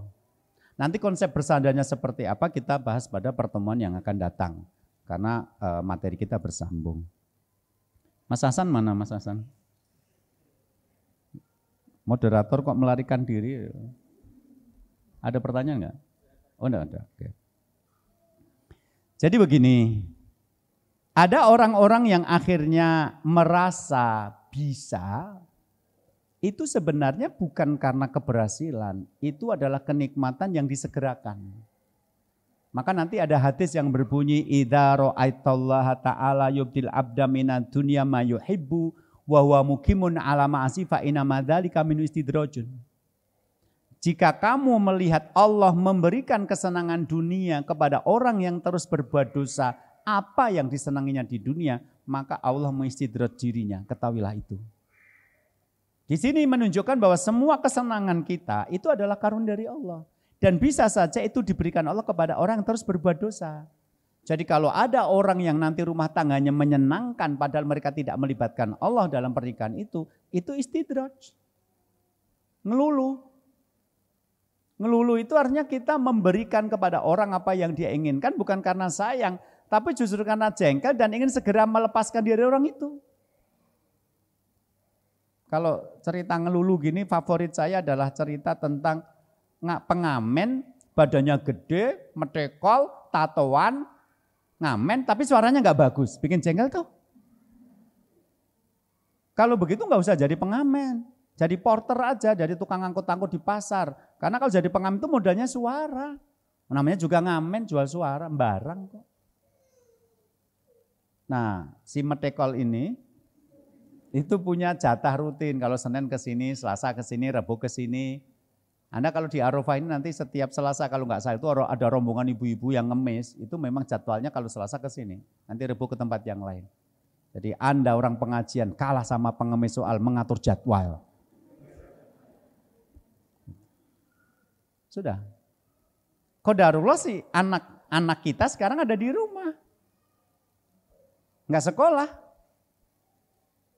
Nanti konsep bersandarnya seperti apa kita bahas pada pertemuan yang akan datang, karena materi kita bersambung. Mas Hasan mana Mas Hasan? Moderator kok melarikan diri? Ada pertanyaan enggak? Oh enggak ada, oke. Jadi begini, ada orang-orang yang akhirnya merasa bisa, itu sebenarnya bukan karena keberhasilan, itu adalah kenikmatan yang disegerakan. Maka nanti ada hadis yang berbunyi, idza ra'aitallaha ta'ala yubdil abda minad dunya ma yuhibbu wa huwa muqimun ala ma'asi fa inna madzalika min istidrajun. Jika kamu melihat Allah memberikan kesenangan dunia kepada orang yang terus berbuat dosa, apa yang disenanginya di dunia, maka Allah mengistidraj dirinya, ketahuilah itu. Di sini menunjukkan bahwa semua kesenangan kita itu adalah karunia dari Allah. Dan bisa saja itu diberikan Allah kepada orang yang terus berbuat dosa. Jadi kalau ada orang yang nanti rumah tangganya menyenangkan padahal mereka tidak melibatkan Allah dalam pernikahan itu istidraj. Ngelulu. Ngelulu itu artinya kita memberikan kepada orang apa yang dia inginkan bukan karena sayang, tapi justru karena jengkel dan ingin segera melepaskan diri orang itu. Kalau cerita ngelulu gini favorit saya adalah cerita tentang pengamen, badannya gede, metekol, tatoan, ngamen, tapi suaranya nggak bagus, bikin jengkel tuh. Kalau begitu nggak usah jadi pengamen, jadi porter aja, jadi tukang angkut-angkut di pasar. Karena kalau jadi pengamen itu modalnya suara, namanya juga ngamen, jual suara, barang kok. Nah, si metekol ini itu punya jatah rutin, kalau Senin ke sini, Selasa ke sini, Rabu ke sini. Anda kalau di Arafah ini nanti setiap Selasa kalau nggak salah itu ada rombongan ibu-ibu yang ngemis, itu memang jadwalnya kalau Selasa ke sini, nanti Rabu ke tempat yang lain. Jadi Anda orang pengajian kalah sama pengemis soal mengatur jadwal. Sudah. Qadarullah sih anak kita sekarang ada di rumah. Nggak sekolah.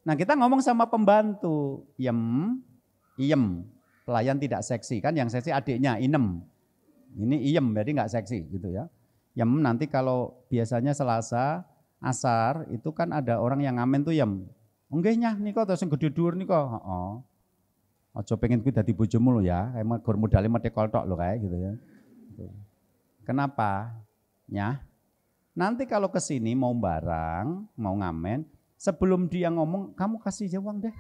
Nah kita ngomong sama pembantu, iem. Pelayan tidak seksi, kan yang seksi adiknya, inem. Ini iem, jadi nggak seksi gitu ya. Yem nanti kalau biasanya Selasa, Asar, itu kan ada orang yang ngamen tuh yem. Enggaknya niko terus yang gede dur niko. Ojo pengen kuwi dadi bojomu lho ya, emang gur modale metekol tok lho kayak gitu ya. Kenapa? Ya. Nanti kalau ke sini mau barang, mau ngamen, sebelum dia ngomong, kamu kasih aja uang deh.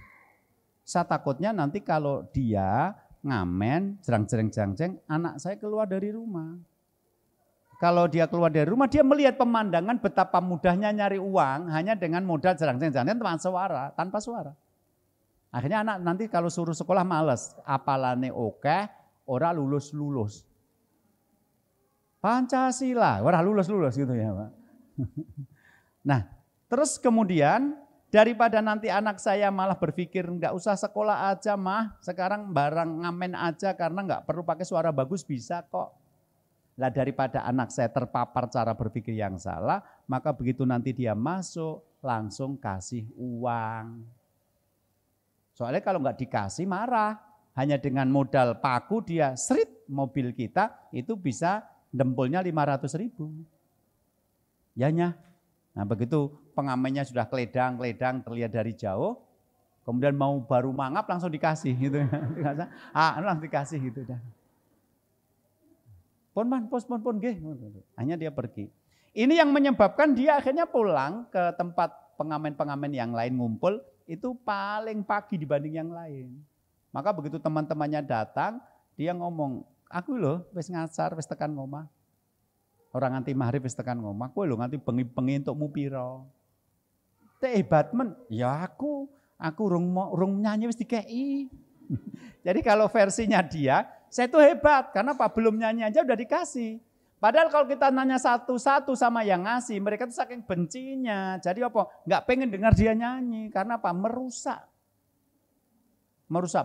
Saya takutnya nanti kalau dia ngamen, jerang-jereng, anak saya keluar dari rumah. Kalau dia keluar dari rumah, dia melihat pemandangan betapa mudahnya nyari uang hanya dengan modal jerang-jereng tanpa suara. Akhirnya anak nanti kalau suruh sekolah males, apalane oke, ora lulus. Pancasila, ora lulus gitu ya Pak. Nah, terus kemudian daripada nanti anak saya malah berpikir nggak usah sekolah aja mah, sekarang barang ngamen aja karena nggak perlu pakai suara bagus bisa kok. Lah daripada anak saya terpapar cara berpikir yang salah, maka begitu nanti dia masuk langsung kasih uang. Soalnya kalau nggak dikasih marah, hanya dengan modal paku dia srit mobil kita itu bisa dempulnya 500.000. Yanya. Nah begitu pengamennya sudah keledang terlihat dari jauh, kemudian mau baru mangap langsung dikasih gitu. Langsung dikasih gitu dah. Pon nggih. Hanya dia pergi. Ini yang menyebabkan dia akhirnya pulang ke tempat pengamen-pengamen yang lain ngumpul itu paling pagi dibanding yang lain. Maka begitu teman-temannya datang, dia ngomong, "Aku loh wis ngasar, wis tekan ngomah." Orang nganti maghrib wis tekan ngomah, kowe lho nganti bengi-bengi entukmu pira? Teh hebat men. Ya aku rung nyanyi wis dikei. Jadi kalau versinya dia, saya itu hebat karena apa? Belum nyanyi aja udah dikasih. Padahal kalau kita nanya satu-satu sama yang ngasih, mereka tuh saking bencinya. Jadi apa? Enggak pengen dengar dia nyanyi karena apa? Merusak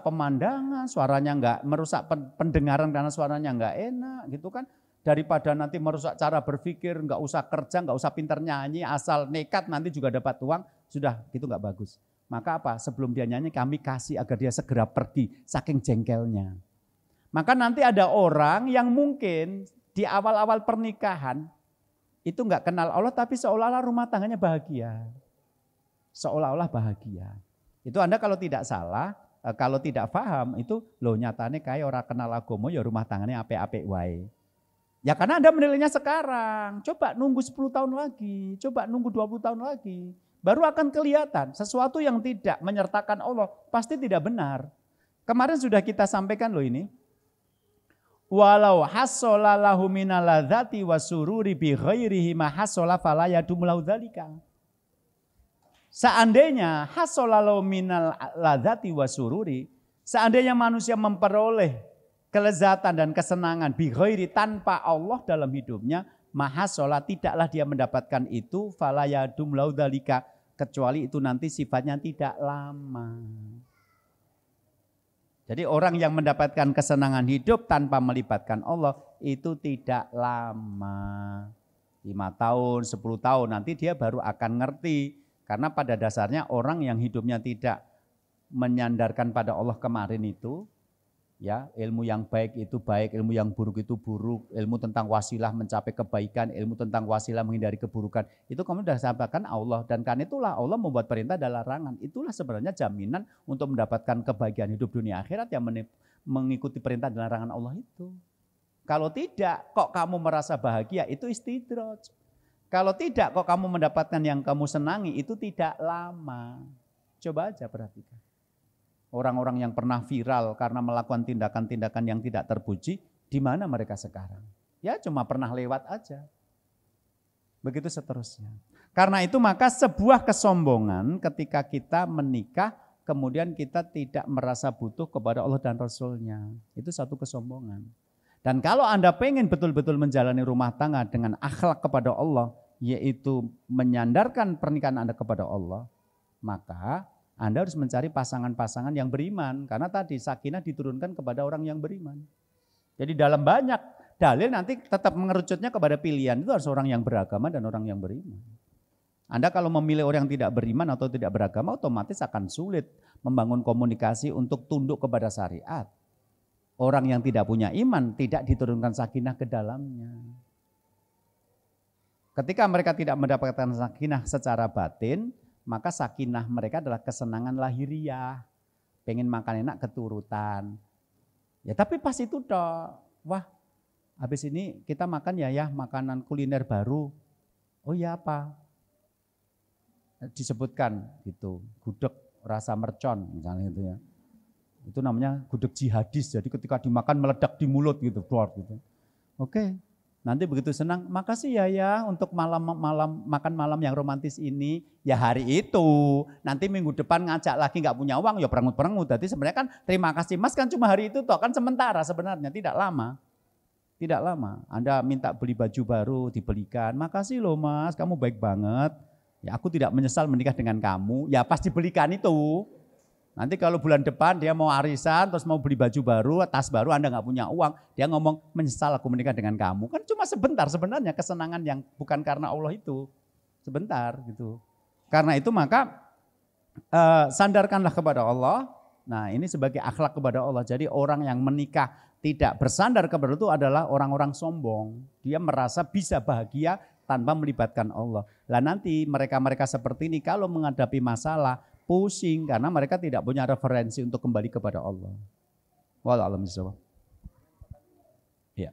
pemandangan, suaranya enggak, merusak pendengaran karena suaranya enggak enak gitu kan. Daripada nanti merusak cara berpikir, nggak usah kerja, nggak usah pintar nyanyi, asal nekat nanti juga dapat uang, sudah gitu nggak bagus. Maka apa? Sebelum dia nyanyi kami kasih agar dia segera pergi, saking jengkelnya. Maka nanti ada orang yang mungkin di awal-awal pernikahan itu nggak kenal Allah, tapi seolah-olah rumah tangganya bahagia, seolah-olah bahagia. Itu Anda kalau tidak salah, kalau tidak paham itu loh nyatane kayak orang kenal agama ya rumah tangganya apik-apik wae. Ya karena Anda menilainya sekarang, coba nunggu 10 tahun lagi, coba nunggu 20 tahun lagi. Baru akan kelihatan sesuatu yang tidak menyertakan Allah pasti tidak benar. Kemarin sudah kita sampaikan loh ini. Walau hasola lahu minal ladzati wasururi bi ghairihi ma hasola fala yadum lahu dzalika. Seandainya hasola lahu minal ladzati wasururi, seandainya manusia memperoleh kelezatan dan kesenangan bi ghairi tanpa Allah dalam hidupnya, maha sholat tidaklah dia mendapatkan itu fala yadum lahu dzalika, kecuali itu nanti sifatnya tidak lama. Jadi orang yang mendapatkan kesenangan hidup tanpa melibatkan Allah itu tidak lama. 5 tahun, 10 tahun nanti dia baru akan ngerti. Karena pada dasarnya orang yang hidupnya tidak menyandarkan pada Allah kemarin itu, ya, ilmu yang baik itu baik, ilmu yang buruk itu buruk, ilmu tentang wasilah mencapai kebaikan, ilmu tentang wasilah menghindari keburukan, itu kamu sudah sampaikan Allah, dan karena itulah Allah membuat perintah dan larangan. Itulah sebenarnya jaminan untuk mendapatkan kebahagiaan hidup dunia akhirat yang mengikuti perintah dan larangan Allah itu. Kalau tidak, kok kamu merasa bahagia, itu istidraj. Kalau tidak, kok kamu mendapatkan yang kamu senangi, itu tidak lama. Coba aja perhatikan. Orang-orang yang pernah viral karena melakukan tindakan-tindakan yang tidak terpuji, di mana mereka sekarang? Ya cuma pernah lewat aja. Begitu seterusnya. Karena itu maka sebuah kesombongan ketika kita menikah, kemudian kita tidak merasa butuh kepada Allah dan Rasul-Nya. Itu satu kesombongan. Dan kalau Anda pengen betul-betul menjalani rumah tangga dengan akhlak kepada Allah, yaitu menyandarkan pernikahan Anda kepada Allah, maka Anda harus mencari pasangan-pasangan yang beriman. Karena tadi sakinah diturunkan kepada orang yang beriman. Jadi dalam banyak dalil nanti tetap mengerucutnya kepada pilihan. Itu harus orang yang beragama dan orang yang beriman. Anda kalau memilih orang yang tidak beriman atau tidak beragama, otomatis akan sulit membangun komunikasi untuk tunduk kepada syariat. Orang yang tidak punya iman tidak diturunkan sakinah ke dalamnya. Ketika mereka tidak mendapatkan sakinah secara batin, maka sakinah mereka adalah kesenangan lahiriah. Pengen makan enak keturutan. Ya tapi pas itu toh, wah habis ini kita makan ya makanan kuliner baru. Oh ya apa? Disebutkan gitu, gudeg rasa mercon misalnya itu ya. Itu namanya gudeg jihadis, jadi ketika dimakan meledak di mulut gitu. Oke. Nanti begitu senang, makasih ya untuk makan malam yang romantis ini. Ya hari itu, nanti minggu depan ngajak lagi nggak punya uang, ya perengut-perengut. Jadi sebenarnya kan terima kasih mas kan cuma hari itu toh, kan sementara sebenarnya, tidak lama. Tidak lama, Anda minta beli baju baru, dibelikan, makasih loh mas, kamu baik banget. Ya aku tidak menyesal menikah dengan kamu, ya pas dibelikan itu. Nanti kalau bulan depan dia mau arisan, terus mau beli baju baru, tas baru, Anda nggak punya uang, dia ngomong menyesal aku menikah dengan kamu. Kan cuma sebentar sebenarnya kesenangan yang bukan karena Allah itu. Sebentar gitu. Karena itu maka sandarkanlah kepada Allah. Nah ini sebagai akhlak kepada Allah. Jadi orang yang menikah tidak bersandar kepada itu adalah orang-orang sombong. Dia merasa bisa bahagia tanpa melibatkan Allah. Lah nanti mereka-mereka seperti ini kalau menghadapi masalah, pusing karena mereka tidak punya referensi untuk kembali kepada Allah. Wallahu a'lam bishawab. Ya.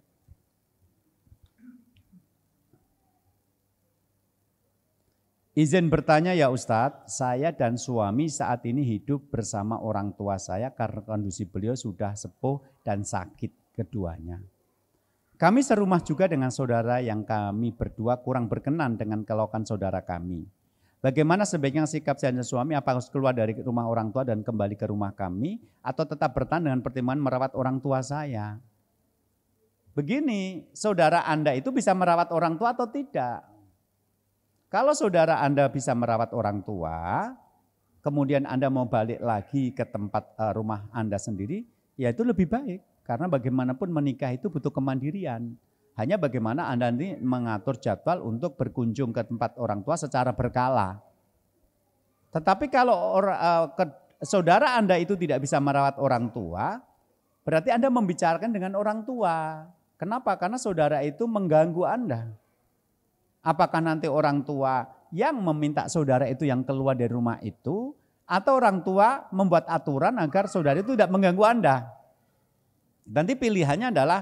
Izin bertanya ya Ustadz, saya dan suami saat ini hidup bersama orang tua saya karena kondisi beliau sudah sepuh dan sakit keduanya. Kami serumah juga dengan saudara yang kami berdua kurang berkenan dengan kelakuan saudara kami. Bagaimana sebaiknya sikap saya dan suami, apakah harus keluar dari rumah orang tua dan kembali ke rumah kami, atau tetap bertahan dengan pertimbangan merawat orang tua saya? Begini, saudara Anda itu bisa merawat orang tua atau tidak? Kalau saudara Anda bisa merawat orang tua, kemudian Anda mau balik lagi ke tempat rumah Anda sendiri, ya itu lebih baik. Karena bagaimanapun menikah itu butuh kemandirian. Hanya bagaimana Anda nanti mengatur jadwal untuk berkunjung ke tempat orang tua secara berkala. Tetapi kalau saudara Anda itu tidak bisa merawat orang tua, berarti Anda membicarakan dengan orang tua. Kenapa? Karena saudara itu mengganggu Anda. Apakah nanti orang tua yang meminta saudara itu yang keluar dari rumah itu, atau orang tua membuat aturan agar saudara itu tidak mengganggu Anda? Nanti pilihannya adalah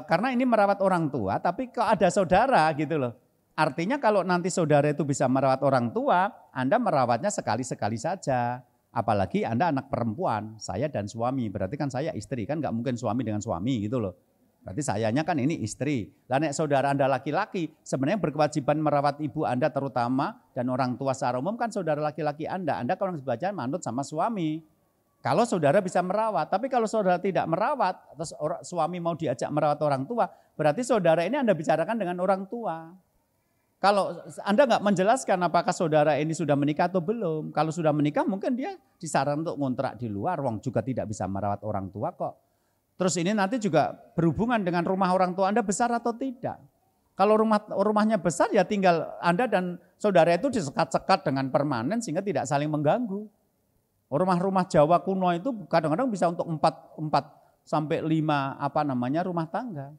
karena ini merawat orang tua, tapi kok ada saudara gitu loh. Artinya kalau nanti saudara itu bisa merawat orang tua, Anda merawatnya sekali-sekali saja. Apalagi Anda anak perempuan, saya dan suami, berarti kan saya istri, kan nggak mungkin suami dengan suami gitu loh. Berarti sayanya kan ini istri. Lah nek saudara Anda laki-laki, sebenarnya berkewajiban merawat ibu Anda terutama dan orang tua secara umum kan saudara laki-laki Anda. Anda kalau sebagian manut sama suami. Kalau saudara bisa merawat, tapi kalau saudara tidak merawat, terus suami mau diajak merawat orang tua, berarti saudara ini Anda bicarakan dengan orang tua. Kalau Anda nggak menjelaskan apakah saudara ini sudah menikah atau belum. Kalau sudah menikah mungkin dia disarankan untuk ngontrak di luar, wong juga tidak bisa merawat orang tua kok. Terus ini nanti juga berhubungan dengan rumah orang tua Anda besar atau tidak. Kalau rumahnya besar ya tinggal Anda dan saudara itu disekat-sekat dengan permanen sehingga tidak saling mengganggu. Rumah-rumah Jawa kuno itu kadang-kadang bisa untuk 4 sampai 5 rumah tangga.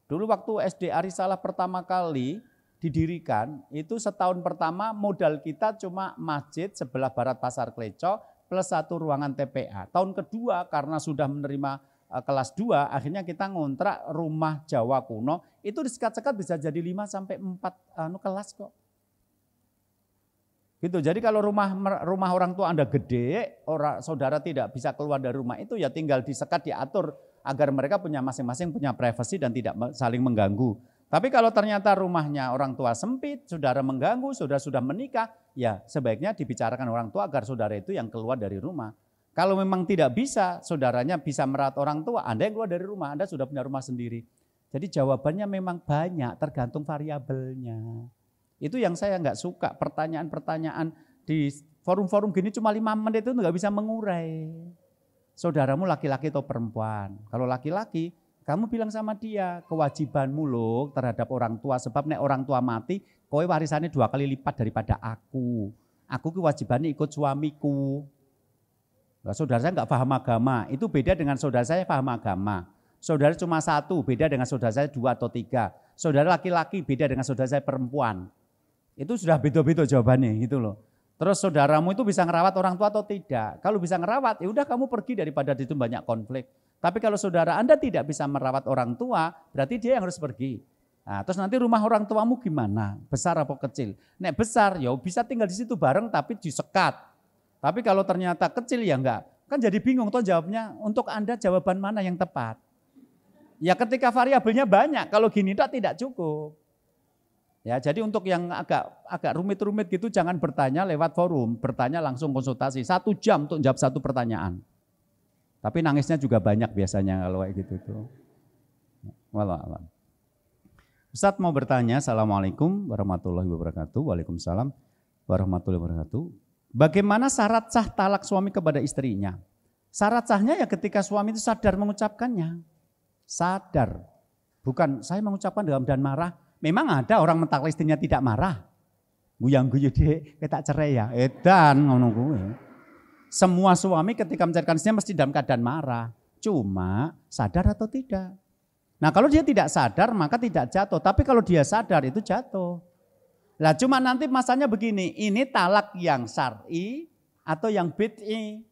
Dulu waktu SD Arisalah pertama kali didirikan, itu setahun pertama modal kita cuma masjid sebelah barat Pasar Kleco plus 1 ruangan TPA. Tahun kedua karena sudah menerima kelas 2, akhirnya kita ngontrak rumah Jawa kuno, itu disekat-sekat bisa jadi 5 sampai 4 kelas kok. Gitu. Jadi kalau rumah orang tua Anda gede, saudara tidak bisa keluar dari rumah itu ya tinggal disekat, diatur agar mereka punya masing-masing punya privasi dan tidak saling mengganggu. Tapi kalau ternyata rumahnya orang tua sempit, saudara mengganggu, saudara sudah menikah, ya sebaiknya dibicarakan orang tua agar saudara itu yang keluar dari rumah. Kalau memang tidak bisa, saudaranya bisa merawat orang tua, Anda yang keluar dari rumah, Anda sudah punya rumah sendiri. Jadi jawabannya memang banyak, tergantung variabelnya. Itu yang saya nggak suka, pertanyaan-pertanyaan di forum-forum gini cuma 5 menit itu nggak bisa mengurai. Saudaramu laki-laki atau perempuan? Kalau laki-laki, kamu bilang sama dia, kewajibanmu loh terhadap orang tua. Sebab nek orang tua mati, kowe warisannya 2 kali lipat daripada aku. Aku kewajibannya ikut suamiku. Nah, saudara saya nggak paham agama, itu beda dengan saudara saya paham agama. Saudara cuma 1, beda dengan saudara saya 2 atau 3. Saudara laki-laki beda dengan saudara saya perempuan. Itu sudah beda-beda jawabannya gitu loh. Terus saudaramu itu bisa ngerawat orang tua atau tidak? Kalau bisa ngerawat, ya udah kamu pergi daripada itu banyak konflik. Tapi kalau saudara Anda tidak bisa merawat orang tua, berarti dia yang harus pergi. Nah, terus nanti rumah orang tuamu gimana? Besar atau kecil? Nek besar, ya bisa tinggal di situ bareng tapi disekat. Tapi kalau ternyata kecil ya enggak. Kan jadi bingung toh jawabnya. Untuk Anda jawaban mana yang tepat? Ya ketika variabelnya banyak, kalau gini tidak cukup. Ya, jadi untuk yang agak rumit-rumit gitu jangan bertanya lewat forum, bertanya langsung konsultasi 1 jam untuk jawab 1 pertanyaan. Tapi nangisnya juga banyak biasanya kalau kayak gitu tuh. Wallahualam. Ustadz mau bertanya, Assalamualaikum warahmatullahi wabarakatuh. Waalaikumsalam warahmatullahi wabarakatuh. Bagaimana syarat sah talak suami kepada istrinya? Syarat sahnya ya ketika suami itu sadar mengucapkannya. Sadar. Bukan saya mengucapkan dalam dan marah. Memang ada orang mentalak istrinya tidak marah. Guyang-guyu dek, kita cerai ya. Edan ngono kuwi. Semua suami ketika menceraikan istrinya mesti dalam keadaan marah. Cuma sadar atau tidak. Nah kalau dia tidak sadar maka tidak jatuh. Tapi kalau dia sadar itu jatuh. Lah cuma nanti masanya begini. Ini talak yang syar'i atau yang bid'i.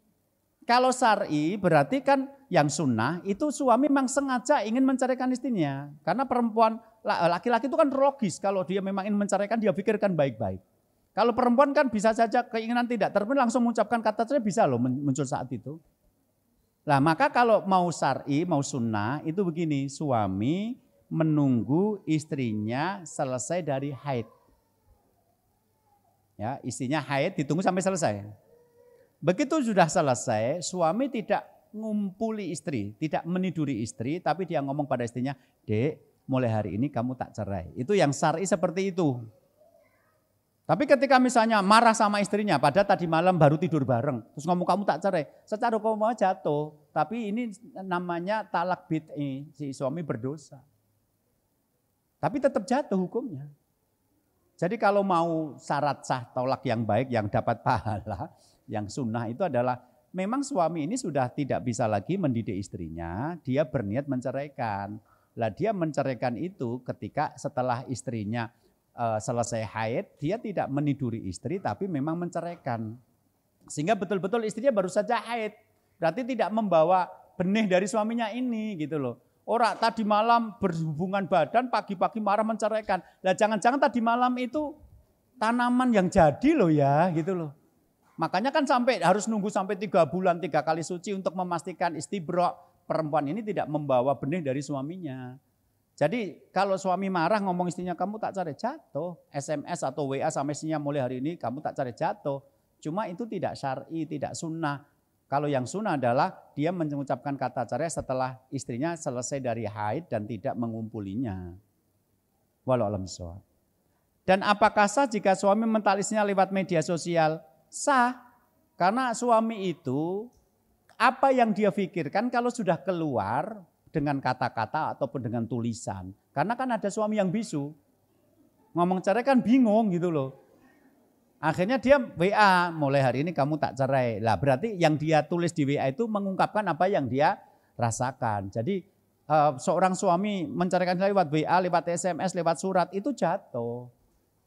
Kalau syar'i berarti kan yang sunnah itu suami memang sengaja ingin menceraikan istrinya. Karena perempuan, laki-laki itu kan logis. Kalau dia memang ingin menceraikan dia pikirkan baik-baik. Kalau perempuan kan bisa saja keinginan tidak terpenuhi langsung mengucapkan kata cerai bisa loh muncul saat itu. Nah maka kalau mau syar'i, mau sunnah itu begini. Suami menunggu istrinya selesai dari haid. Ya, istrinya haid ditunggu sampai selesai. Begitu sudah selesai, suami tidak ngumpuli istri, tidak meniduri istri, tapi dia ngomong pada istrinya, dek, mulai hari ini kamu tak cerai. Itu yang syar'i seperti itu. Tapi ketika misalnya marah sama istrinya, pada tadi malam baru tidur bareng, terus ngomong kamu tak cerai, secara hukum jatuh. Tapi ini namanya talak bid'i, si suami berdosa. Tapi tetap jatuh hukumnya. Jadi kalau mau syarat sah talak yang baik, yang dapat pahala, yang sunnah itu adalah memang suami ini sudah tidak bisa lagi mendidik istrinya, dia berniat menceraikan. Lah dia menceraikan itu ketika setelah istrinya selesai haid, dia tidak meniduri istri tapi memang menceraikan. Sehingga betul-betul istrinya baru saja haid. Berarti tidak membawa benih dari suaminya ini gitu loh. Orang tadi malam berhubungan badan, pagi-pagi marah menceraikan. Lah jangan-jangan tadi malam itu tanaman yang jadi loh ya gitu loh. Makanya kan harus nunggu sampai 3 bulan 3 kali suci untuk memastikan istibra perempuan ini tidak membawa benih dari suaminya. Jadi kalau suami marah ngomong istrinya kamu tak cerai jatuh, SMS atau WA sama istrinya mulai hari ini kamu tak cerai jatuh. Cuma itu tidak syar'i, tidak sunnah. Kalau yang sunnah adalah dia mengucapkan kata cerai setelah istrinya selesai dari haid dan tidak mengumpulinya. Walau alam shawab. Dan apakah sah jika suami mentalisnya lewat media sosial? Sah, karena suami itu apa yang dia pikirkan kalau sudah keluar dengan kata-kata ataupun dengan tulisan. Karena kan ada suami yang bisu, ngomong cerai kan bingung gitu loh. Akhirnya dia WA, mulai hari ini kamu tak cerai. Lah berarti yang dia tulis di WA itu mengungkapkan apa yang dia rasakan. Jadi seorang suami menceraikan lewat WA, lewat SMS, lewat surat itu jatuh.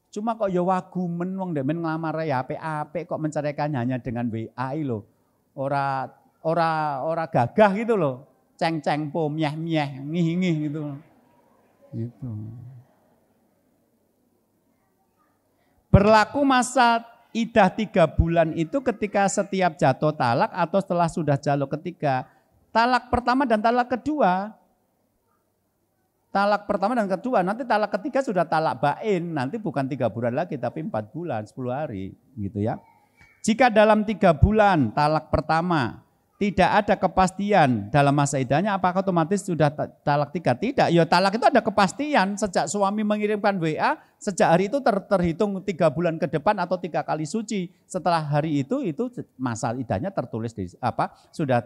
Cuma kok ya wagumen wong ndek men nglamar ya apik-apik kok menceraikan hanya dengan WA lho. Ora gagah gitu loh. Ceng-ceng po myeh-myeh, ngih-ngih gitu. Gitu. Berlaku masa iddah 3 bulan itu ketika setiap jatuh talak atau setelah sudah jaluk ketiga. Talak pertama dan talak kedua. Talak pertama dan kedua, nanti talak ketiga sudah talak bain. Nanti bukan 3 bulan lagi tapi 4 bulan, 10 hari gitu ya. Jika dalam 3 bulan talak pertama tidak ada kepastian dalam masa iddahnya, apakah otomatis sudah talak 3? Tidak, ya talak itu ada kepastian. Sejak suami mengirimkan WA, sejak hari itu terhitung 3 bulan ke depan atau 3 kali suci. Setelah hari itu masa iddahnya tertulis sudah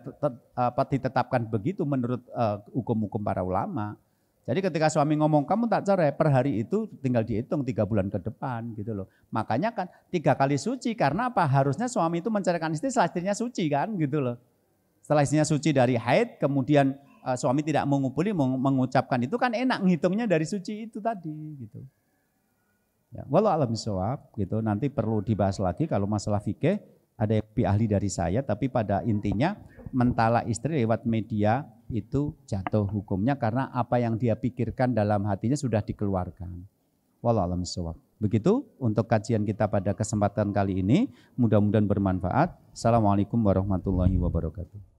ditetapkan begitu menurut hukum-hukum para ulama. Jadi ketika suami ngomong kamu tak cerai, per hari itu tinggal dihitung 3 bulan ke depan gitu loh. Makanya kan 3 kali suci, karena apa? Harusnya suami itu menceraikan istri setelah istrinya suci kan gitu loh. Setelah istrinya suci dari haid, kemudian suami tidak mengupuli, mengucapkan itu kan enak ngitungnya dari suci itu tadi gitu. Ya, wallahu a'lam bishawab gitu. Nanti perlu dibahas lagi kalau masalah fikih, ada yang lebih ahli dari saya, tapi pada intinya mentalak istri lewat media itu jatuh hukumnya karena apa yang dia pikirkan dalam hatinya sudah dikeluarkan. Wallahu a'lam bishawab. Begitu untuk kajian kita pada kesempatan kali ini, mudah-mudahan bermanfaat. Assalamualaikum warahmatullahi wabarakatuh.